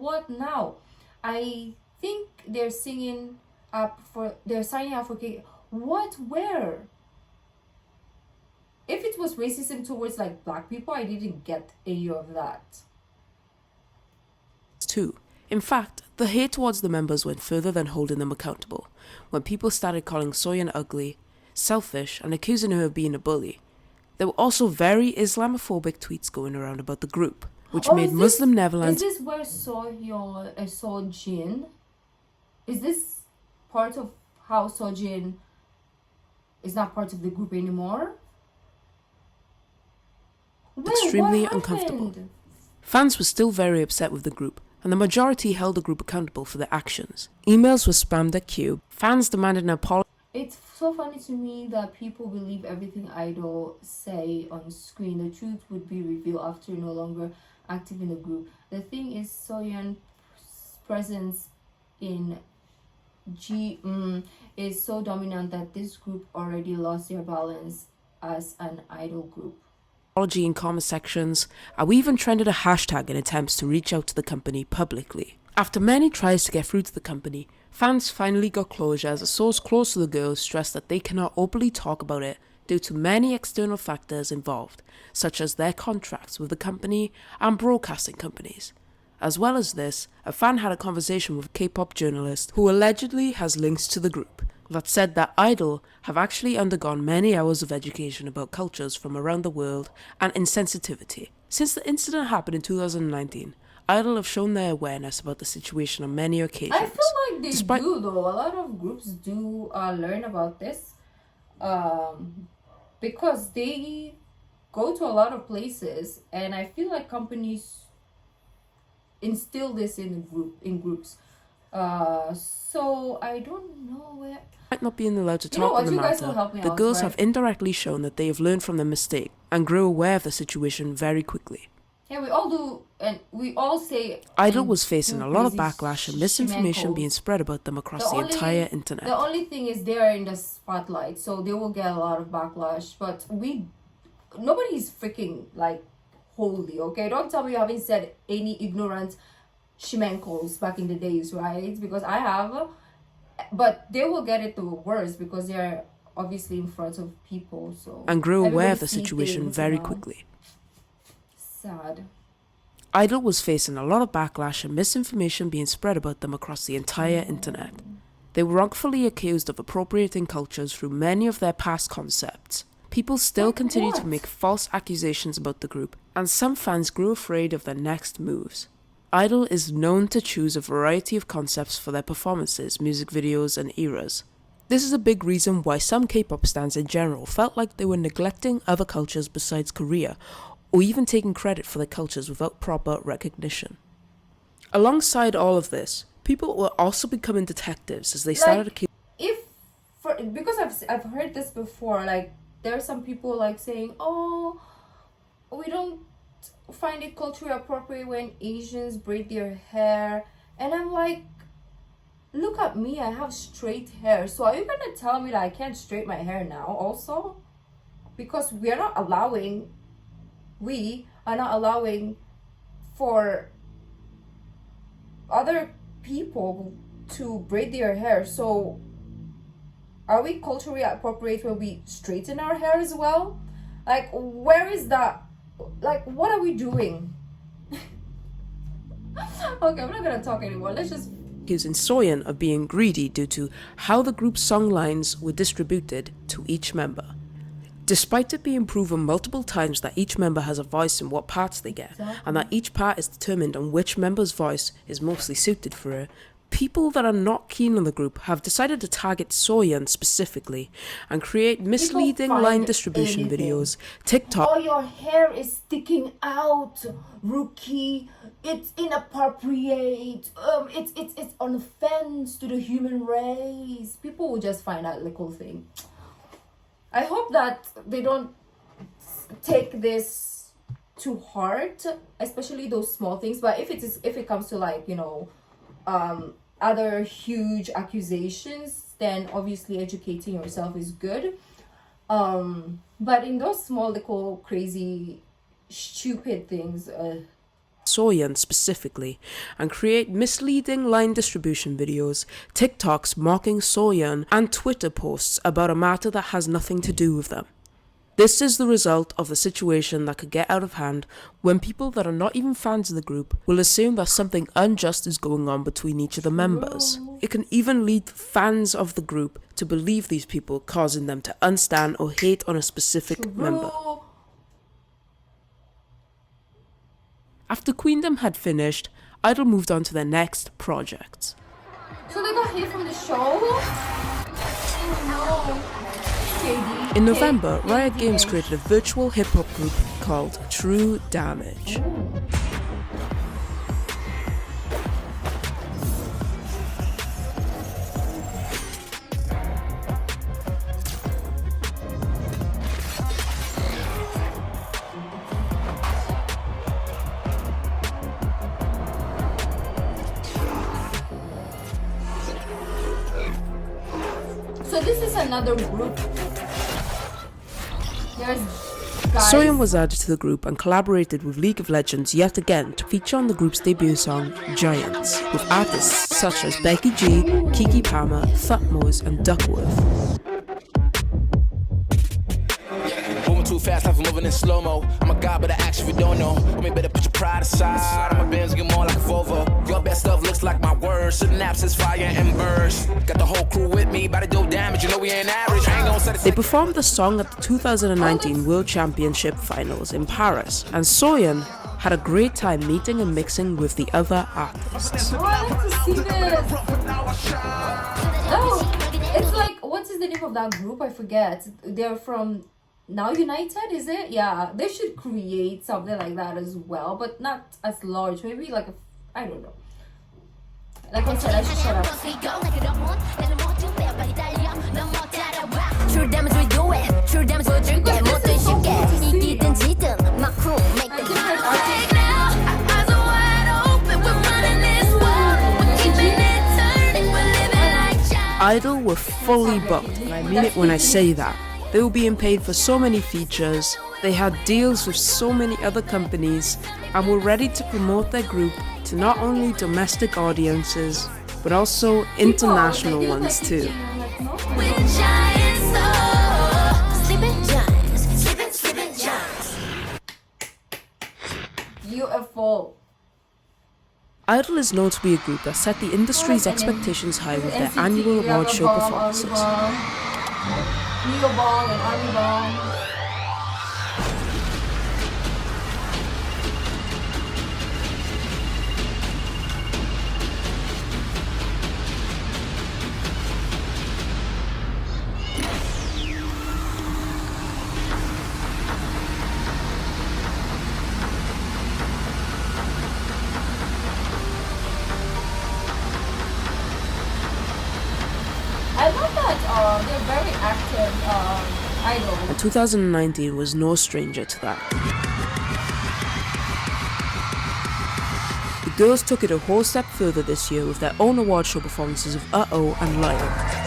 Speaker 1: what now. I think they're signing up for where? If it was racism towards like black people, I didn't get any of that.
Speaker 2: too. In fact, the hate towards the members went further than holding them accountable. When people started calling Soyeon ugly, selfish, and accusing her of being a bully, there were also very Islamophobic tweets going around about the group, which made Muslim Netherlands...
Speaker 1: Is this where soojin? Is this part of how soojin is not part of the group anymore?
Speaker 2: Extremely uncomfortable. Fans were still very upset with the group, and the majority held the group accountable for their actions. Emails were spammed at Cube. Fans demanded an apology.
Speaker 1: It's so funny to me that people believe everything idol say on screen. The truth would be revealed after no longer active in the group. The thing is, Soyeon's presence in is so dominant that this group already lost their balance as an idol group.
Speaker 2: In comment sections, and we even trended a hashtag in attempts to reach out to the company publicly. After many tries to get through to the company, fans finally got closure as a source close to the girls stressed that they cannot openly talk about it due to many external factors involved, such as their contracts with the company and broadcasting companies. As well as this, a fan had a conversation with a K-pop journalist who allegedly has links to the group that said that I-DLE have actually undergone many hours of education about cultures from around the world and insensitivity. Since the incident happened in 2019, I-DLE have shown their awareness about the situation on many occasions.
Speaker 1: I feel like they do though. A lot of groups do learn about this because they go to a lot of places, and I feel like companies instill this in groups. So I don't know where.
Speaker 2: Might not being allowed to talk on the matter, the girls have indirectly shown that they have learned from their mistake and grew aware of the situation very quickly.
Speaker 1: Yeah, we all do, and we all say...
Speaker 2: I-DLE was facing a lot of backlash and misinformation being spread about them across the entire internet.
Speaker 1: The only thing is they are in the spotlight, so they will get a lot of backlash, but nobody's freaking, like, holy, okay? Don't tell me you haven't said any ignorant shimenkos back in the days, right? Because I have... But they will get it the worst because they're obviously in front of people, so...
Speaker 2: And grew aware of the situation very quickly.
Speaker 1: Sad.
Speaker 2: I-DLE was facing a lot of backlash and misinformation being spread about them across the entire internet. They were wrongfully accused of appropriating cultures through many of their past concepts. People still continue to make false accusations about the group, and some fans grew afraid of their next moves. I-DLE is known to choose a variety of concepts for their performances, music videos, and eras. This is a big reason why some K-pop stans in general felt like they were neglecting other cultures besides Korea, or even taking credit for their cultures without proper recognition. Alongside all of this, people were also becoming detectives as they started to...
Speaker 1: Because I've heard this before, like, there are some people like saying, oh, we don't find it culturally appropriate when Asians braid their hair, and I'm like, look at me, I have straight hair, so are you gonna tell me that I can't straighten my hair now also? Because we are not allowing for other people to braid their hair, so are we culturally appropriate when we straighten our hair as well? Like, where is that? Like, what are we doing? Okay, I'm not gonna talk anymore. Let's just...
Speaker 2: accusing Soyeon of being greedy due to how the group's song lines were distributed to each member. Despite it being proven multiple times that each member has a voice in what parts they get, and that each part is determined on which member's voice is mostly suited for it, People that are not keen on the group have decided to target soyeon specifically and create misleading line distribution videos, TikTok.
Speaker 1: Oh, your hair is sticking out, Rookie. It's inappropriate. It's an offense to the human race. People will just find out the cool thing. I hope that they don't take this to heart, especially those small things. But if it comes to like, you know, other huge accusations, then obviously educating yourself is good. But in those small little crazy stupid things,
Speaker 2: soyeon specifically, and create misleading line distribution videos, TikToks mocking soyeon, and Twitter posts about a matter that has nothing to do with them. This is the result of the situation that could get out of hand when people that are not even fans of the group will assume that something unjust is going on between each of the members. It can even lead fans of the group to believe these people, causing them to unstand or hate on a specific member. After Queendom had finished, I-DLE moved on to their next project.
Speaker 1: So they got hit from the show? Oh no.
Speaker 2: In November, Riot Games created a virtual hip-hop group called True Damage.
Speaker 1: So this is another group.
Speaker 2: Soyeon was added to the group and collaborated with League of Legends yet again to feature on the group's debut song, Giants, with artists such as Becky G, Kiki Palmer, Thutmose and Duckworth.
Speaker 10: Too fast, life moving in slow-mo. I'm a god, but I actually don't know. I mean, better put your pride aside. I'm a Benz, get more like a Volvo. Your best stuff looks like my words. Synapses, fire and burst. Got the whole crew with me, about to do damage. You know we ain't average. I ain't gonna set it.
Speaker 2: They performed the song at the 2019 World Championship Finals in Paris, and Soyeon had a great time meeting and mixing with the other artists.
Speaker 1: Oh, I like to see this. Oh, it's like, what is the name of that group? I forget. They're from Now United, is it? Yeah, they should create something like that as well, but not as large. Maybe like a, I don't know. Like I said, I should shut up.
Speaker 3: True damage we do it. True damage we drink it. 뭐든 쉽게 이기든 지든 my crew make them
Speaker 7: Right now, eyes are wide open. We're running this world. We're keeping it turning. We're living like giants.
Speaker 2: I-DLE were fully booked, and I mean it when I say that. They were being paid for so many features, they had deals with so many other companies, and were ready to promote their group to not only domestic audiences, but also international ones too.
Speaker 7: We're giants, oh.
Speaker 3: sleeping giants, sleeping giants.
Speaker 1: Beautiful.
Speaker 2: I-DLE is known to be a group that set the industry's expectations high with their annual award show performances.
Speaker 1: Neo Ball and Army Ball. I love that they're very active idols.
Speaker 2: And 2019 was no stranger to that. The girls took it a whole step further this year with their own award show performances of Uh-Oh and Loen.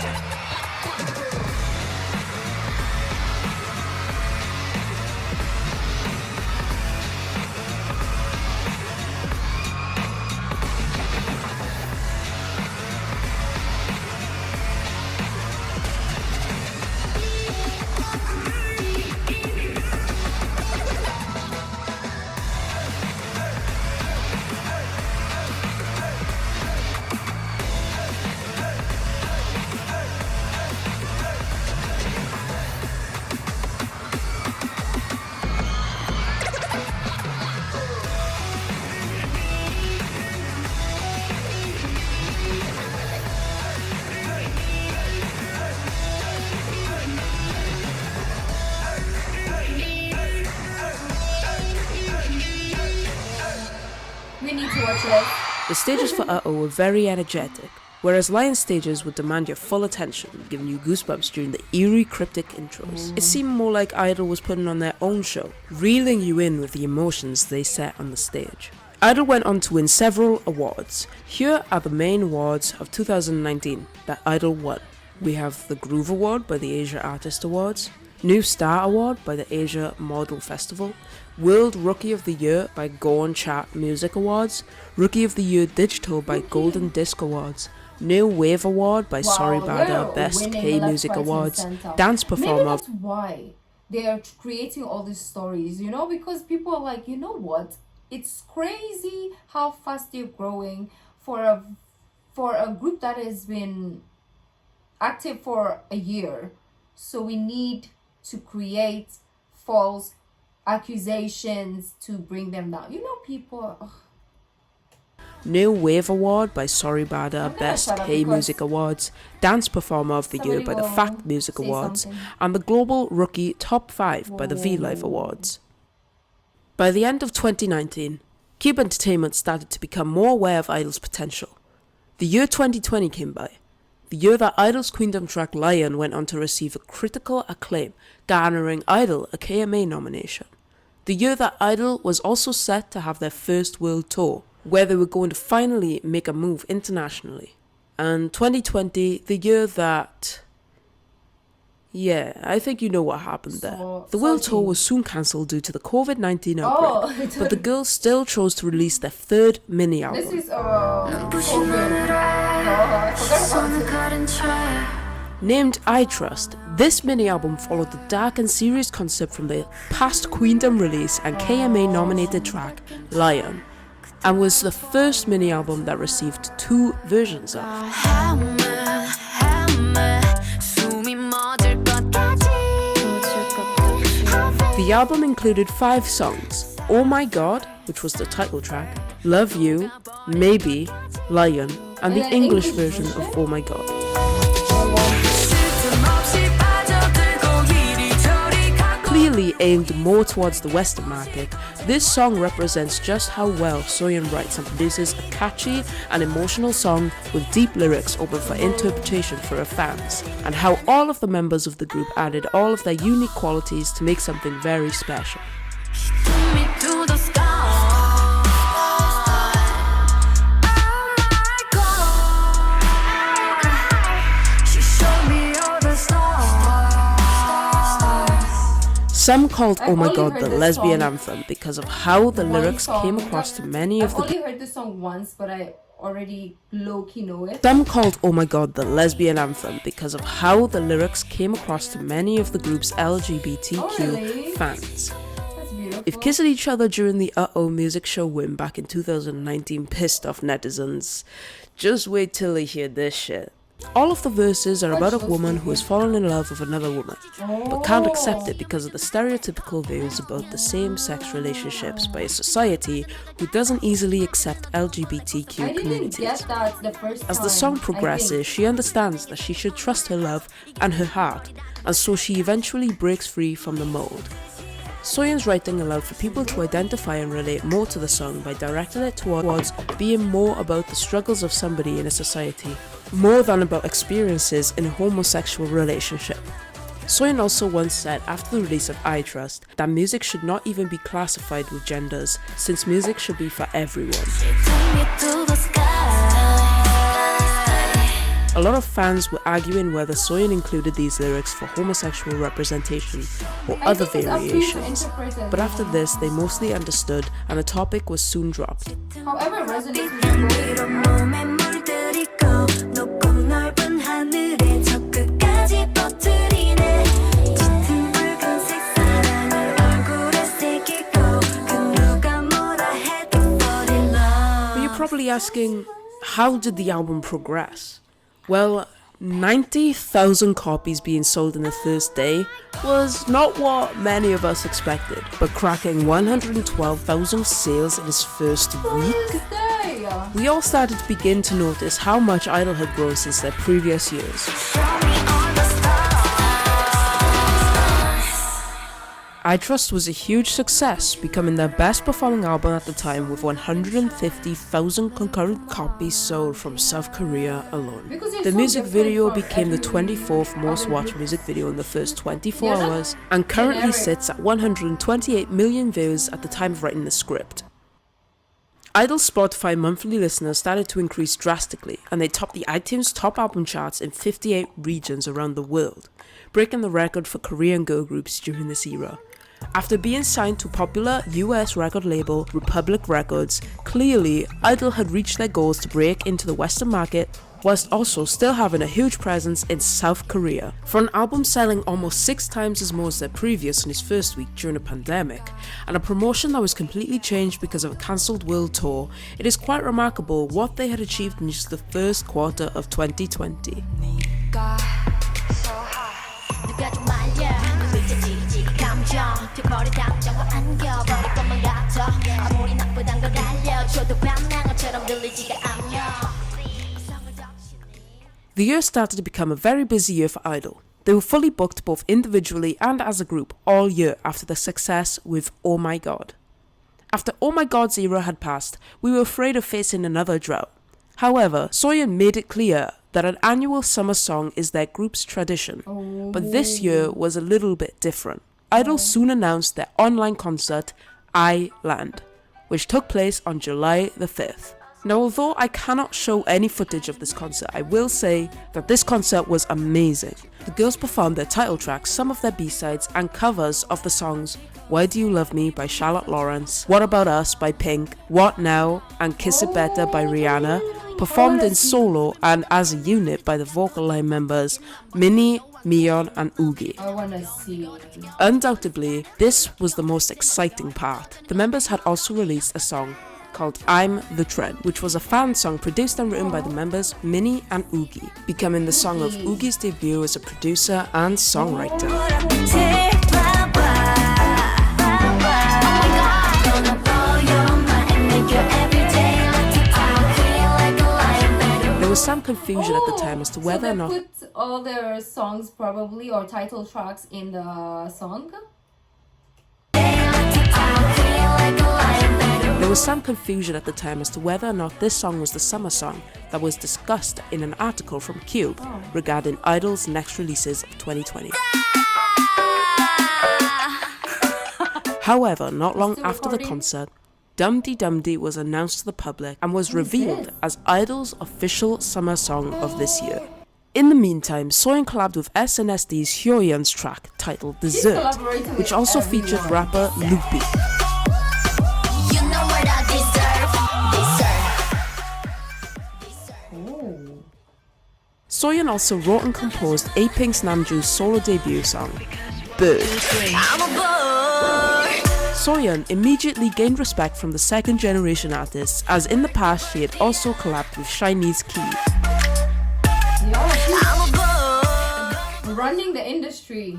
Speaker 1: speechless.
Speaker 2: The stages for Uh-Oh were very energetic, whereas Lion stages would demand your full attention, giving you goosebumps during the eerie, cryptic intros. It seemed more like I-DLE was putting on their own show, reeling you in with the emotions they set on the stage. I-DLE went on to win several awards. Here are the main awards of 2019 that I-DLE won. We have the Groove Award by the Asia Artist Awards, New Star Award by the Asia Model Festival, World Rookie of the Year by Gorn Chart Music Awards, Rookie of the Year Digital by Golden Disc Awards, New Wave Award by Sorry Bada Best K Music Awards, Dance Performer.
Speaker 1: Maybe that's why they are creating all these stories, you know, because people are like, you know what? It's crazy how fast they're growing for a group that has been active for a year. So we need to create false accusations to bring them down. You know, people. Ugh.
Speaker 2: New Wave Award by Sorry Bada Best K Music Awards, Dance Performer of the Year by the Fact Music Awards, and the Global Rookie Top 5 by the V-Live Awards. By the end of 2019, Cube Entertainment started to become more aware of I-DLE's potential. The year 2020 came by, the year that I-DLE's Queendom track Loen went on to receive a critical acclaim, garnering I-DLE a KMA nomination. The year that I-DLE was also set to have their first world tour, where they were going to finally make a move internationally. And 2020, the year that... yeah, I think you know what happened there. The world tour was soon cancelled due to the COVID-19 outbreak, but the girls still chose to release their third mini album.
Speaker 1: This is
Speaker 2: Named I Trust, this mini album followed the dark and serious concept from the past Queendom release and KMA nominated track Lion, and was the first mini album that received 2 versions of. The album included 5 songs: Oh My God, which was the title track, Love You, Maybe, Lion, and the English version of Oh My God. Clearly aimed more towards the Western market, this song represents just how well Soyeon writes and produces a catchy and emotional song with deep lyrics open for interpretation for her fans, and how all of the members of the group added all of their unique qualities to make something very special. Some called Oh My God the lesbian anthem because of how the lyrics came across to many of the...
Speaker 1: I've only heard this song once, but I already low-key know it.
Speaker 2: Some called Oh My God the lesbian anthem because of how the lyrics came across to many of the group's LGBTQ fans.
Speaker 1: That's beautiful.
Speaker 2: If kissing each other during the Uh-Oh music show win back in 2019 pissed off netizens, just wait till they hear this shit. All of the verses are about a woman who has fallen in love with another woman, but can't accept it because of the stereotypical views about the same-sex relationships by a society who doesn't easily accept LGBTQ communities. As the song progresses, she understands that she should trust her love and her heart, and so she eventually breaks free from the mold. Soyeon's writing allowed for people to identify and relate more to the song by directing it towards being more about the struggles of somebody in a society, more than about experiences in a homosexual relationship. Soyeon also once said after the release of I Trust that music should not even be classified with genders, since music should be for everyone. A lot of fans were arguing whether Soyeon included these lyrics for homosexual representation or other variations, but after this they mostly understood and the topic was soon dropped.
Speaker 1: However, it resonates with
Speaker 2: But you're probably asking, how did the album progress? Well, 90,000 copies being sold in the first day was not what many of us expected, but cracking 112,000 sales in its first week? We all started to begin to notice how much I-DLE had grown since their previous years. I Trust was a huge success, becoming their best performing album at the time with 150,000 concurrent copies sold from South Korea alone. The music video became the 24th most watched music video in the first 24 hours and currently sits at 128 million views at the time of writing the script. I-DLE's Spotify monthly listeners started to increase drastically, and they topped the iTunes top album charts in 58 regions around the world, breaking the record for Korean girl groups during this era. After being signed to popular US record label Republic Records, clearly I-DLE had reached their goals to break into the Western market whilst also still having a huge presence in South Korea. For an album selling almost 6 times as more as their previous in its first week during a pandemic, and a promotion that was completely changed because of a cancelled world tour, it is quite remarkable what they had achieved in just the first quarter of 2020. The year started to become a very busy year for I-DLE. They were fully booked both individually and as a group all year after the success with Oh My God. After Oh My God's era had passed, we were afraid of facing another drought. However, Soyeon made it clear that an annual summer song is their group's tradition, but this year was a little bit different. I-DLE soon announced their online concert, I-Land, which took place on July the 5th. Now, although I cannot show any footage of this concert, I will say that this concert was amazing. The girls performed their title tracks, some of their B-sides, and covers of the songs Why Do You Love Me by Charlotte Lawrence, What About Us by Pink, What Now, and Kiss It Better by Rihanna, performed in solo and as a unit by the vocal line members Minnie, miyeon, and yuqi.
Speaker 1: I wanna see.
Speaker 2: Undoubtedly, this was the most exciting part. The members had also released a song called I'm the Trend, which was a fan song produced and written by the members Minnie and yuqi, becoming the song of yuqi's debut as a producer and songwriter. There was some confusion at the time as to whether or not
Speaker 1: put all their songs probably or title tracks in the song.
Speaker 2: There was some confusion at the time as to whether or not this song was the summer song that was discussed in an article from Cube regarding I-DLE's next releases of 2020. However, not long after the concert, Dumdi was announced to the public and was revealed as I-DLE's official summer song of this year. In the meantime, Soyeon collabed with SNSD Hyoyeon's track titled Dessert, which also featured rapper Loopy. Soyeon also wrote and composed A-Pink's Namjoon's solo debut song, Bird. Soyeon immediately gained respect from the second generation artists, as in the past she had also collabed with Chinese Key.
Speaker 1: Running the industry.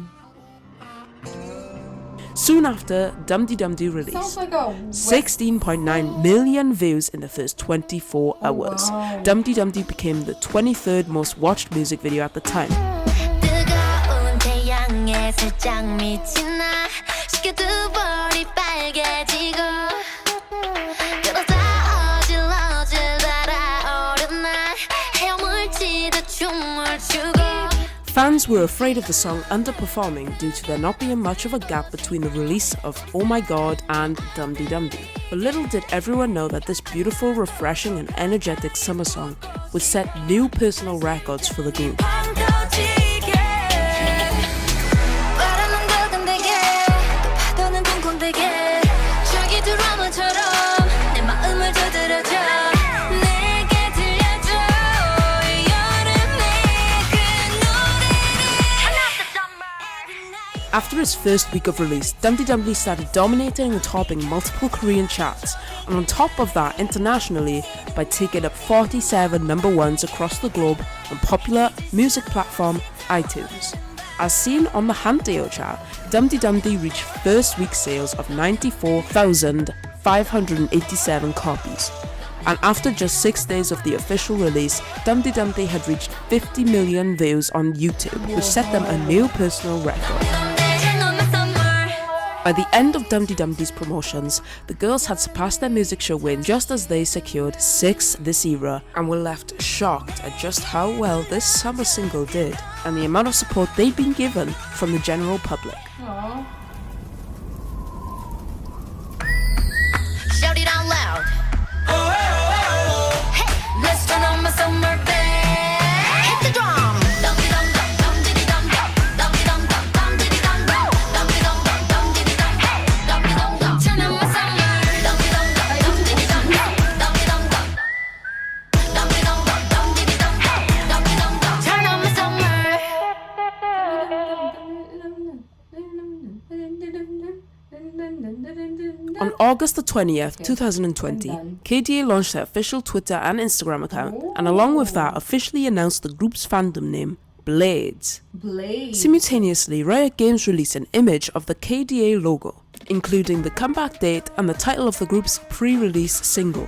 Speaker 2: Soon after, Dumdi released 16.9 million views in the first 24 hours.
Speaker 1: Wow.
Speaker 2: Dumdi became the 23rd most watched music video at the time. Fans were afraid of the song underperforming due to there not being much of a gap between the release of Oh My God and Dumdi. But little did everyone know that this beautiful, refreshing and energetic summer song would set new personal records for the group. After its first week of release, Dumdi started dominating and topping multiple Korean charts, and on top of that internationally by taking up 47 number ones across the globe on popular music platform iTunes. As seen on the Han chart, Dumdi reached first week sales of 94,587 copies. And after just 6 days of the official release, Dumdi had reached 50 million views on YouTube, which set them a new personal record. By the end of Dumdi's promotions, the girls had surpassed their music show win just as they secured 6 this era and were left shocked at just how well this summer single did and the amount of support they'd been given from the general public.
Speaker 1: Aww.
Speaker 3: Shout it out loud. Hey, let's turn on my summer band. Hit the drum. Dum di dum dum dum di dum dum dum di dum dum dum di dum dum dum di dum dum dum di dum hey dum di dum dum. Turn on my summer. Dum di dum dum dum di dum dum dum di dum dum dum di dum dum dum di dum hey dum di dum dum. Turn on my summer.
Speaker 2: On August the 20th, 2020, KDA launched their official Twitter and Instagram account, and along with that, officially announced the group's fandom name, Blades. Simultaneously, Riot Games released an image of the KDA logo, including the comeback date and the title of the group's pre-release single.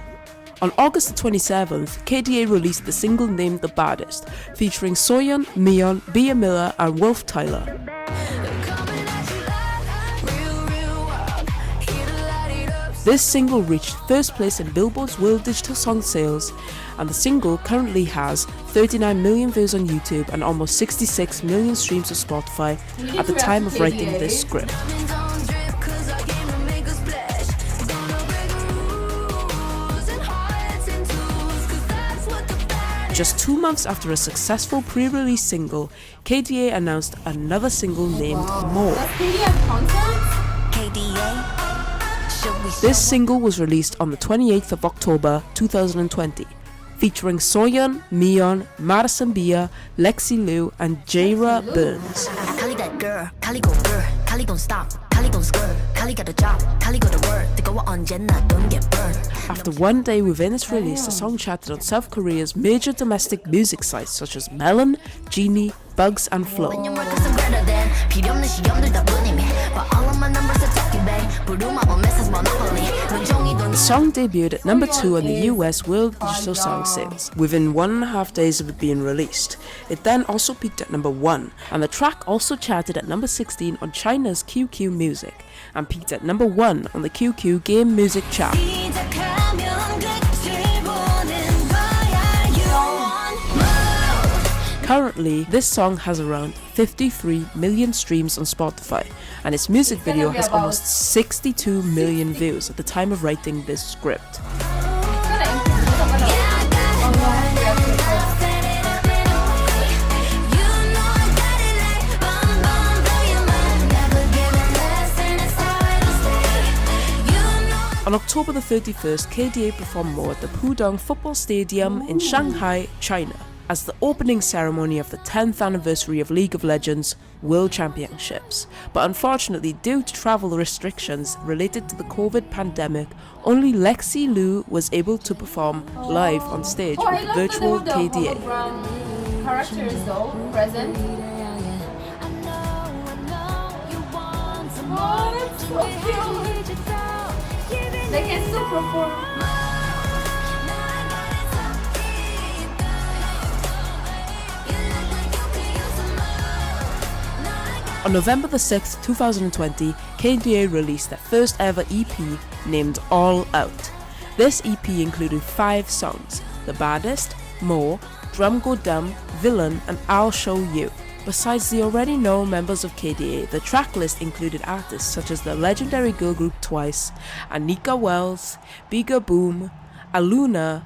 Speaker 2: On August the 27th, KDA released the single named The Baddest, featuring Soyeon, miyeon, Bia Miller and Wolf Tyler. This single reached first place in Billboard's World Digital Song Sales, and the single currently has 39 million views on YouTube and almost 66 million streams on Spotify at the time of writing this script. Just 2 months after a successful pre-release single, KDA announced another single named More. This single was released on the 28th of October 2020, featuring Soyeon, miyeon, Madison Bia, Lexi Liu and Jaira Burns. After 1 day within its release, the song charted on South Korea's major domestic music sites such as Melon, Genie, Bugs and Flow. The song debuted at number 2 on the US World Digital Song Sales within 1.5 days of it being released. It then also peaked at number 1, and the track also charted at number 16 on China's QQ Music and peaked at number 1 on the QQ Game Music chart. Currently, this song has around 53 million streams on Spotify, and its music video has almost 62 million views at the time of writing this script. On October the 31st, KDA performed More at the Pudong Football Stadium in Shanghai, China, as the opening ceremony of the 10th anniversary of League of Legends World Championships. But unfortunately, due to travel restrictions related to the COVID pandemic, only Lexi Liu was able to perform live on stage with virtual KDA.
Speaker 1: Characters though, present. Oh, that's so cute. They can still perform.
Speaker 2: On November the 6th, 2020, KDA released their first ever EP named All Out. This EP included 5 songs: The Baddest, More, Drum Go Dumb, Villain and I'll Show You. Besides the already known members of KDA, the track list included artists such as the legendary girl group Twice, Anika Wells, Biga Boom, Aluna,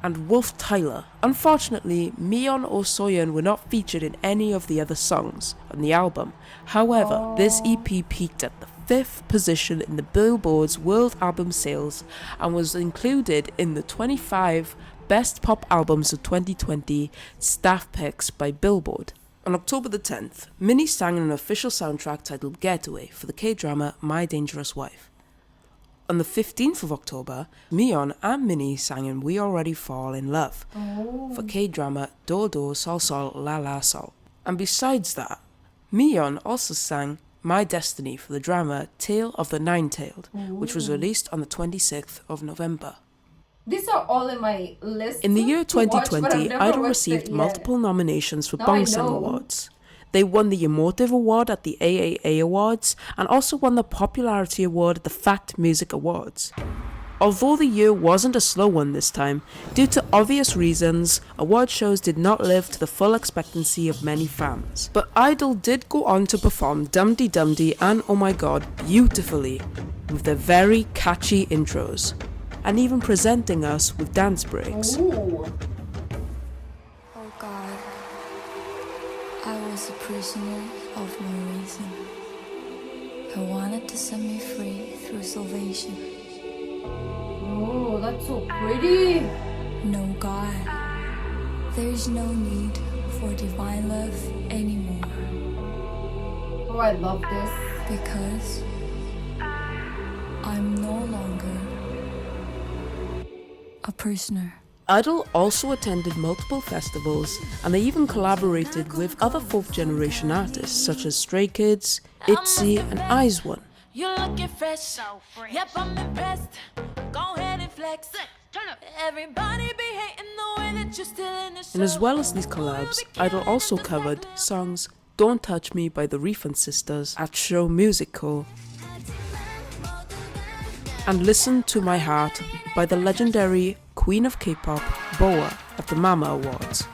Speaker 2: and Wolf Tyler. Unfortunately, miyeon or Soyeon were not featured in any of the other songs on the album. However, this EP peaked at the 5th position in the Billboard's World Album Sales and was included in the 25 Best Pop Albums of 2020 staff picks by Billboard. On October the 10th, Minnie sang an official soundtrack titled Getaway for the K-drama My Dangerous Wife. On the 15th of October, miyeon and Minnie sang in We Already Fall in Love for K-drama Do Do Sol Sol La La Sol. And besides that, miyeon also sang My Destiny for the drama Tale of the Nine-Tailed, which was released on the 26th of November.
Speaker 1: These are all in my list.
Speaker 2: In the year
Speaker 1: to watch,
Speaker 2: 2020,
Speaker 1: but I've never
Speaker 2: Idol
Speaker 1: watched
Speaker 2: received
Speaker 1: it yet.
Speaker 2: multiple nominations for
Speaker 1: Now I
Speaker 2: Bangsang
Speaker 1: know.
Speaker 2: Awards. They won the Emotive Award at the AAA Awards and also won the Popularity Award at the Fact Music Awards. Although the year wasn't a slow one this time, due to obvious reasons, award shows did not live to the full expectancy of many fans. But I-DLE did go on to perform Dumdi Dumdi and Oh My God beautifully, with their very catchy intros, and even presenting us with dance breaks.
Speaker 1: Ooh.
Speaker 9: Oh God, I was a prisoner of my reason. I wanted to set me free through salvation.
Speaker 1: Oh, that's so pretty.
Speaker 9: No God, there's no need for divine love anymore.
Speaker 1: Oh, I love this.
Speaker 9: Because I'm no longer a prisoner.
Speaker 2: I-DLE also attended multiple festivals, and they even collaborated with other 4th generation artists such as Stray Kids, ITZY and IZ*ONE.
Speaker 7: You're looking fresh, so fresh. Yep, I'm impressed. Go ahead and flex. Turn up. Everybody be hating the way that you're still in the show.
Speaker 2: And as well as these collabs, I-DLE also covered songs Don't Touch Me by the Refund Sisters at Show Music Co. and Listen to My Heart by the legendary Queen of K-pop, Boa, at the Mama Awards.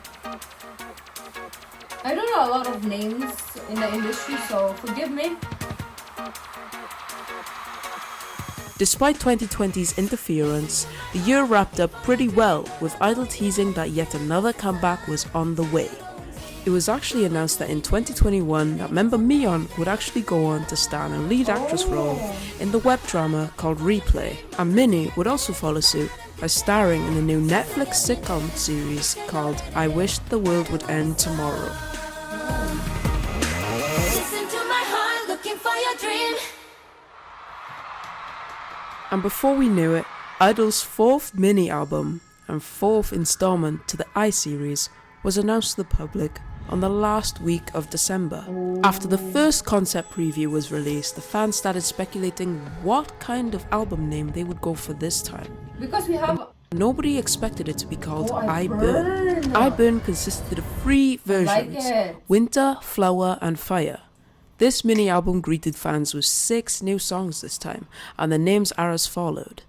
Speaker 1: I don't know a lot of names in the industry, so forgive me.
Speaker 2: Despite 2020's interference, the year wrapped up pretty well, with I-DLE teasing that yet another comeback was on the way. It was actually announced that in 2021 that member miyeon would actually go on to star in a lead actress role in the web drama called Replay, and Minnie would also follow suit by starring in the new Netflix sitcom series called I Wish the World Would End Tomorrow.
Speaker 7: Listen to my heart, looking for your dream.
Speaker 2: And before we knew it, I-DLE's 4th mini album and 4th installment to the I series was announced to the public on the last week of December. After the first concept preview was released, the fans started speculating what kind of album name they would go for this time.
Speaker 1: Because we have...
Speaker 2: Nobody expected it to be called I Burn.
Speaker 1: Burn.
Speaker 2: I Burn consisted of 3 versions,
Speaker 1: it.
Speaker 2: Winter, Flower and Fire. This mini album greeted fans with 6 new songs this time, and the names are as followed: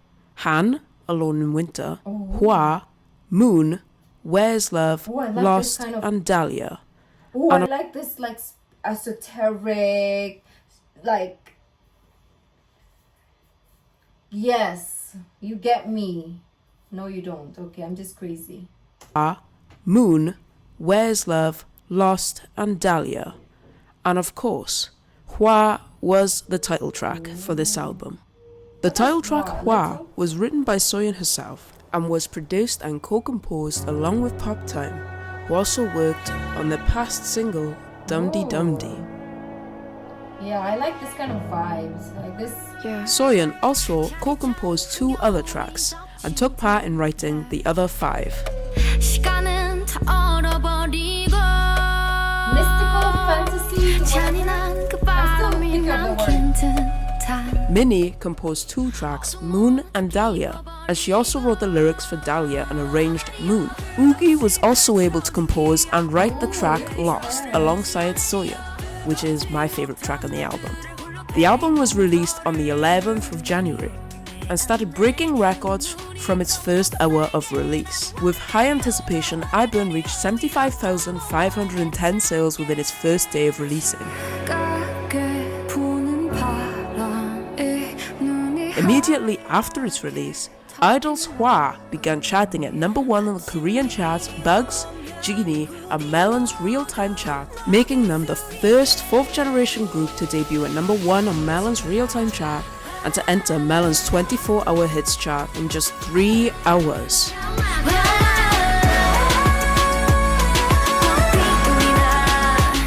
Speaker 2: Han, Alone in Winter, Hwaa, Moon, Where's Love,
Speaker 1: Oh, I like
Speaker 2: Lost
Speaker 1: this kind of-
Speaker 2: and Dahlia.
Speaker 1: Oh,
Speaker 2: And
Speaker 1: I like this, like, esoteric, like... Yes, you get me. No, you don't. Okay, I'm just crazy.
Speaker 2: Moon, Where's Love, Lost and Dahlia. And of course, Hwaa was the title track for this album. The title track Hwaa was written by Soyeon herself and was produced and co-composed along with Pop Time, who also worked on the past single Dumdi Dumdi.
Speaker 1: Yeah, I like this kind of vibes. Like this...
Speaker 2: Soyeon also co-composed 2 other tracks and took part in writing the other 5.
Speaker 7: 시간은 다 얼어버리고
Speaker 1: Mystical fantasy.
Speaker 7: 잔인한 그
Speaker 1: I still
Speaker 7: 밤이
Speaker 1: think of the word.
Speaker 7: 남긴 듯한
Speaker 2: Minnie composed 2 tracks, Moon and Dahlia, and she also wrote the lyrics for Dahlia and arranged Moon. Yuqi was also able to compose and write the track Lost alongside Soyeon, which is my favourite track on the album. The album was released on the 11th of January and started breaking records from its first hour of release. With high anticipation, I Burn reached 75,510 sales within its first day of releasing.
Speaker 7: 가게 부는 바람에 눈이
Speaker 2: Immediately after its release, I-DLE's Hwaa began charting at number 1 on the Korean charts Bugs, Genie and Melon's real-time chart, making them the first 4th generation group to debut at number 1 on Melon's real-time chart and to enter Melon's 24-hour hits chart in just 3 hours.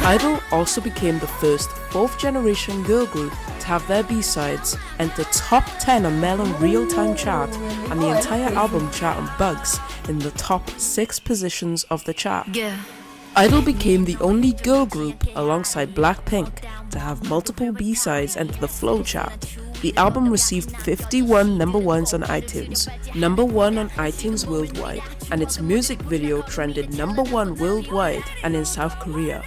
Speaker 2: I-DLE also became the first 4th generation girl group to have their B-sides enter top 10 on Melon real-time chart and the entire album chart on Bugs in the top 6 positions of the chart. I-DLE became the only girl group alongside Blackpink to have multiple B-sides enter the Flow chart. The album received 51 number 1s on iTunes, number 1 on iTunes worldwide, and its music video trended number 1 worldwide and in South Korea.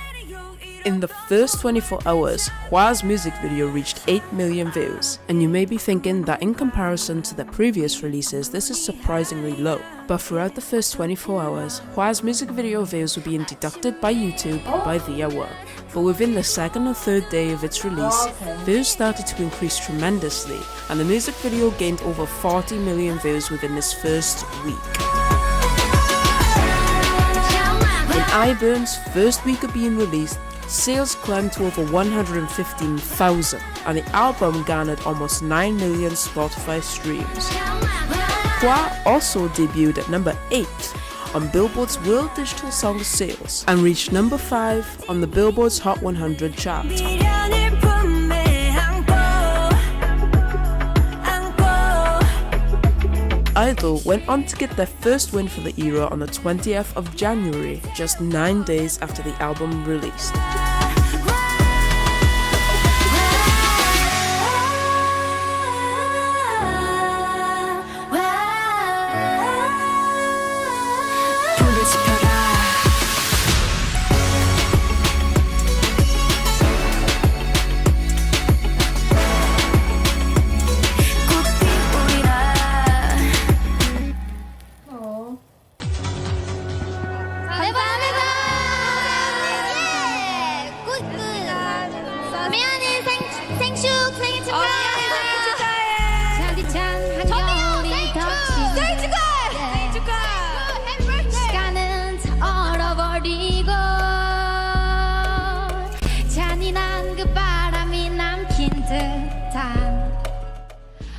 Speaker 2: In the first 24 hours, hwaa's music video reached 8 million views. And you may be thinking that in comparison to their previous releases, this is surprisingly low. But throughout the first 24 hours, hwaa's music video views were being deducted by YouTube by the hour. But within the second and third day of its release, views started to increase tremendously, and the music video gained over 40 million views within its first week. In I-DLE's first week of being released, sales climbed to over 115,000, and the album garnered almost 9 million Spotify streams. hwaa also debuted at number 8 on Billboard's World Digital Song Sales and reached number 5 on the Billboard's Hot 100 chart. I-DLE went on to get their first win for the era on the 20th of January, just 9 days after the album released.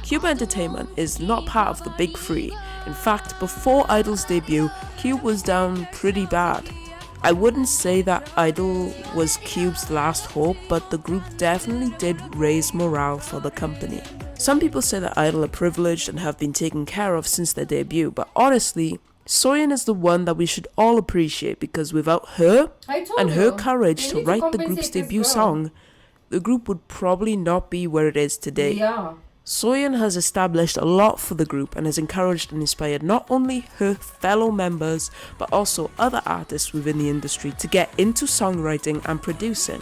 Speaker 2: Cube Entertainment is not part of the big three. In fact, before I-DLE's debut, Cube was down pretty bad. I wouldn't say that I-DLE was Cube's last hope, but the group definitely did raise morale for the company. Some people say that I-DLE are privileged and have been taken care of since their debut, but honestly, soyeon is the one that we should all appreciate, because without her and her courage to write the group's debut song, the group would probably not be where it is today.
Speaker 1: Yeah.
Speaker 2: Soyeon has established a lot for the group and has encouraged and inspired not only her fellow members but also other artists within the industry to get into songwriting and producing.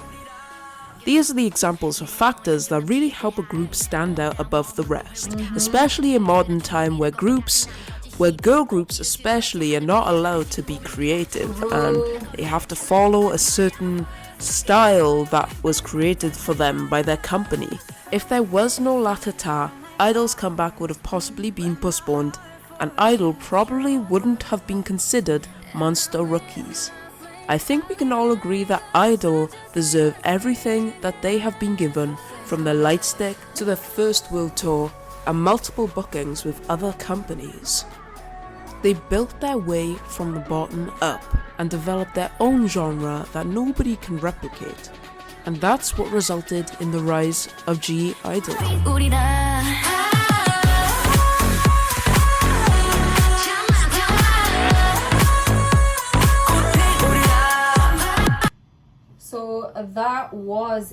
Speaker 2: These are the examples of factors that really help a group stand out above the rest, especially in modern time where girl groups especially are not allowed to be creative and they have to follow a certain style that was created for them by their company. If there was no latata, I-DLE's comeback would have possibly been postponed, and I-DLE probably wouldn't have been considered monster rookies. I think we can all agree that I-DLE deserve everything that they have been given, from their light stick to their first world tour and multiple bookings with other companies. They built their way from the bottom up and developed their own genre that nobody can replicate. And that's what resulted in the rise of GIDLE.
Speaker 1: So that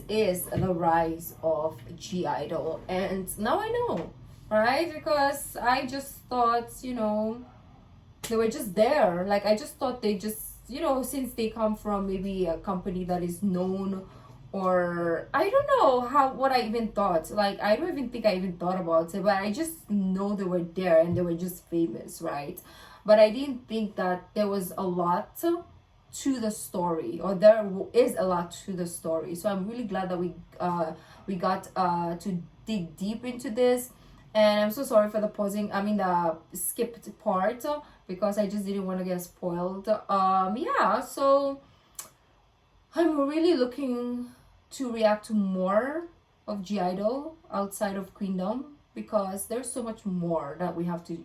Speaker 1: is the rise of GIDLE, and now I know, right? Because I just thought, they were just there. Like, I just thought they just, since they come from maybe a company that is known, or I don't know what I even thought. Like, I don't even think I even thought about it, but I just know they were there and they were just famous, right? But I didn't think that there was a lot to the story, or there is a lot to the story. So I'm really glad that we got to dig deep into this. And I'm so sorry for the skipped part, because I just didn't want to get spoiled. Yeah, so I'm really looking to react to more of GIDLE outside of Queendom, because there's so much more that we have to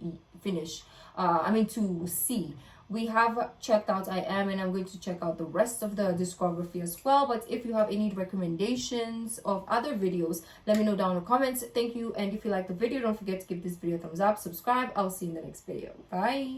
Speaker 1: to see. We have checked out I-Am, and I'm going to check out the rest of the discography as well. But if you have any recommendations of other videos, let me know down in the comments. Thank you, and if you like the video, don't forget to give this video a thumbs up, subscribe. I'll see you in the next video. Bye.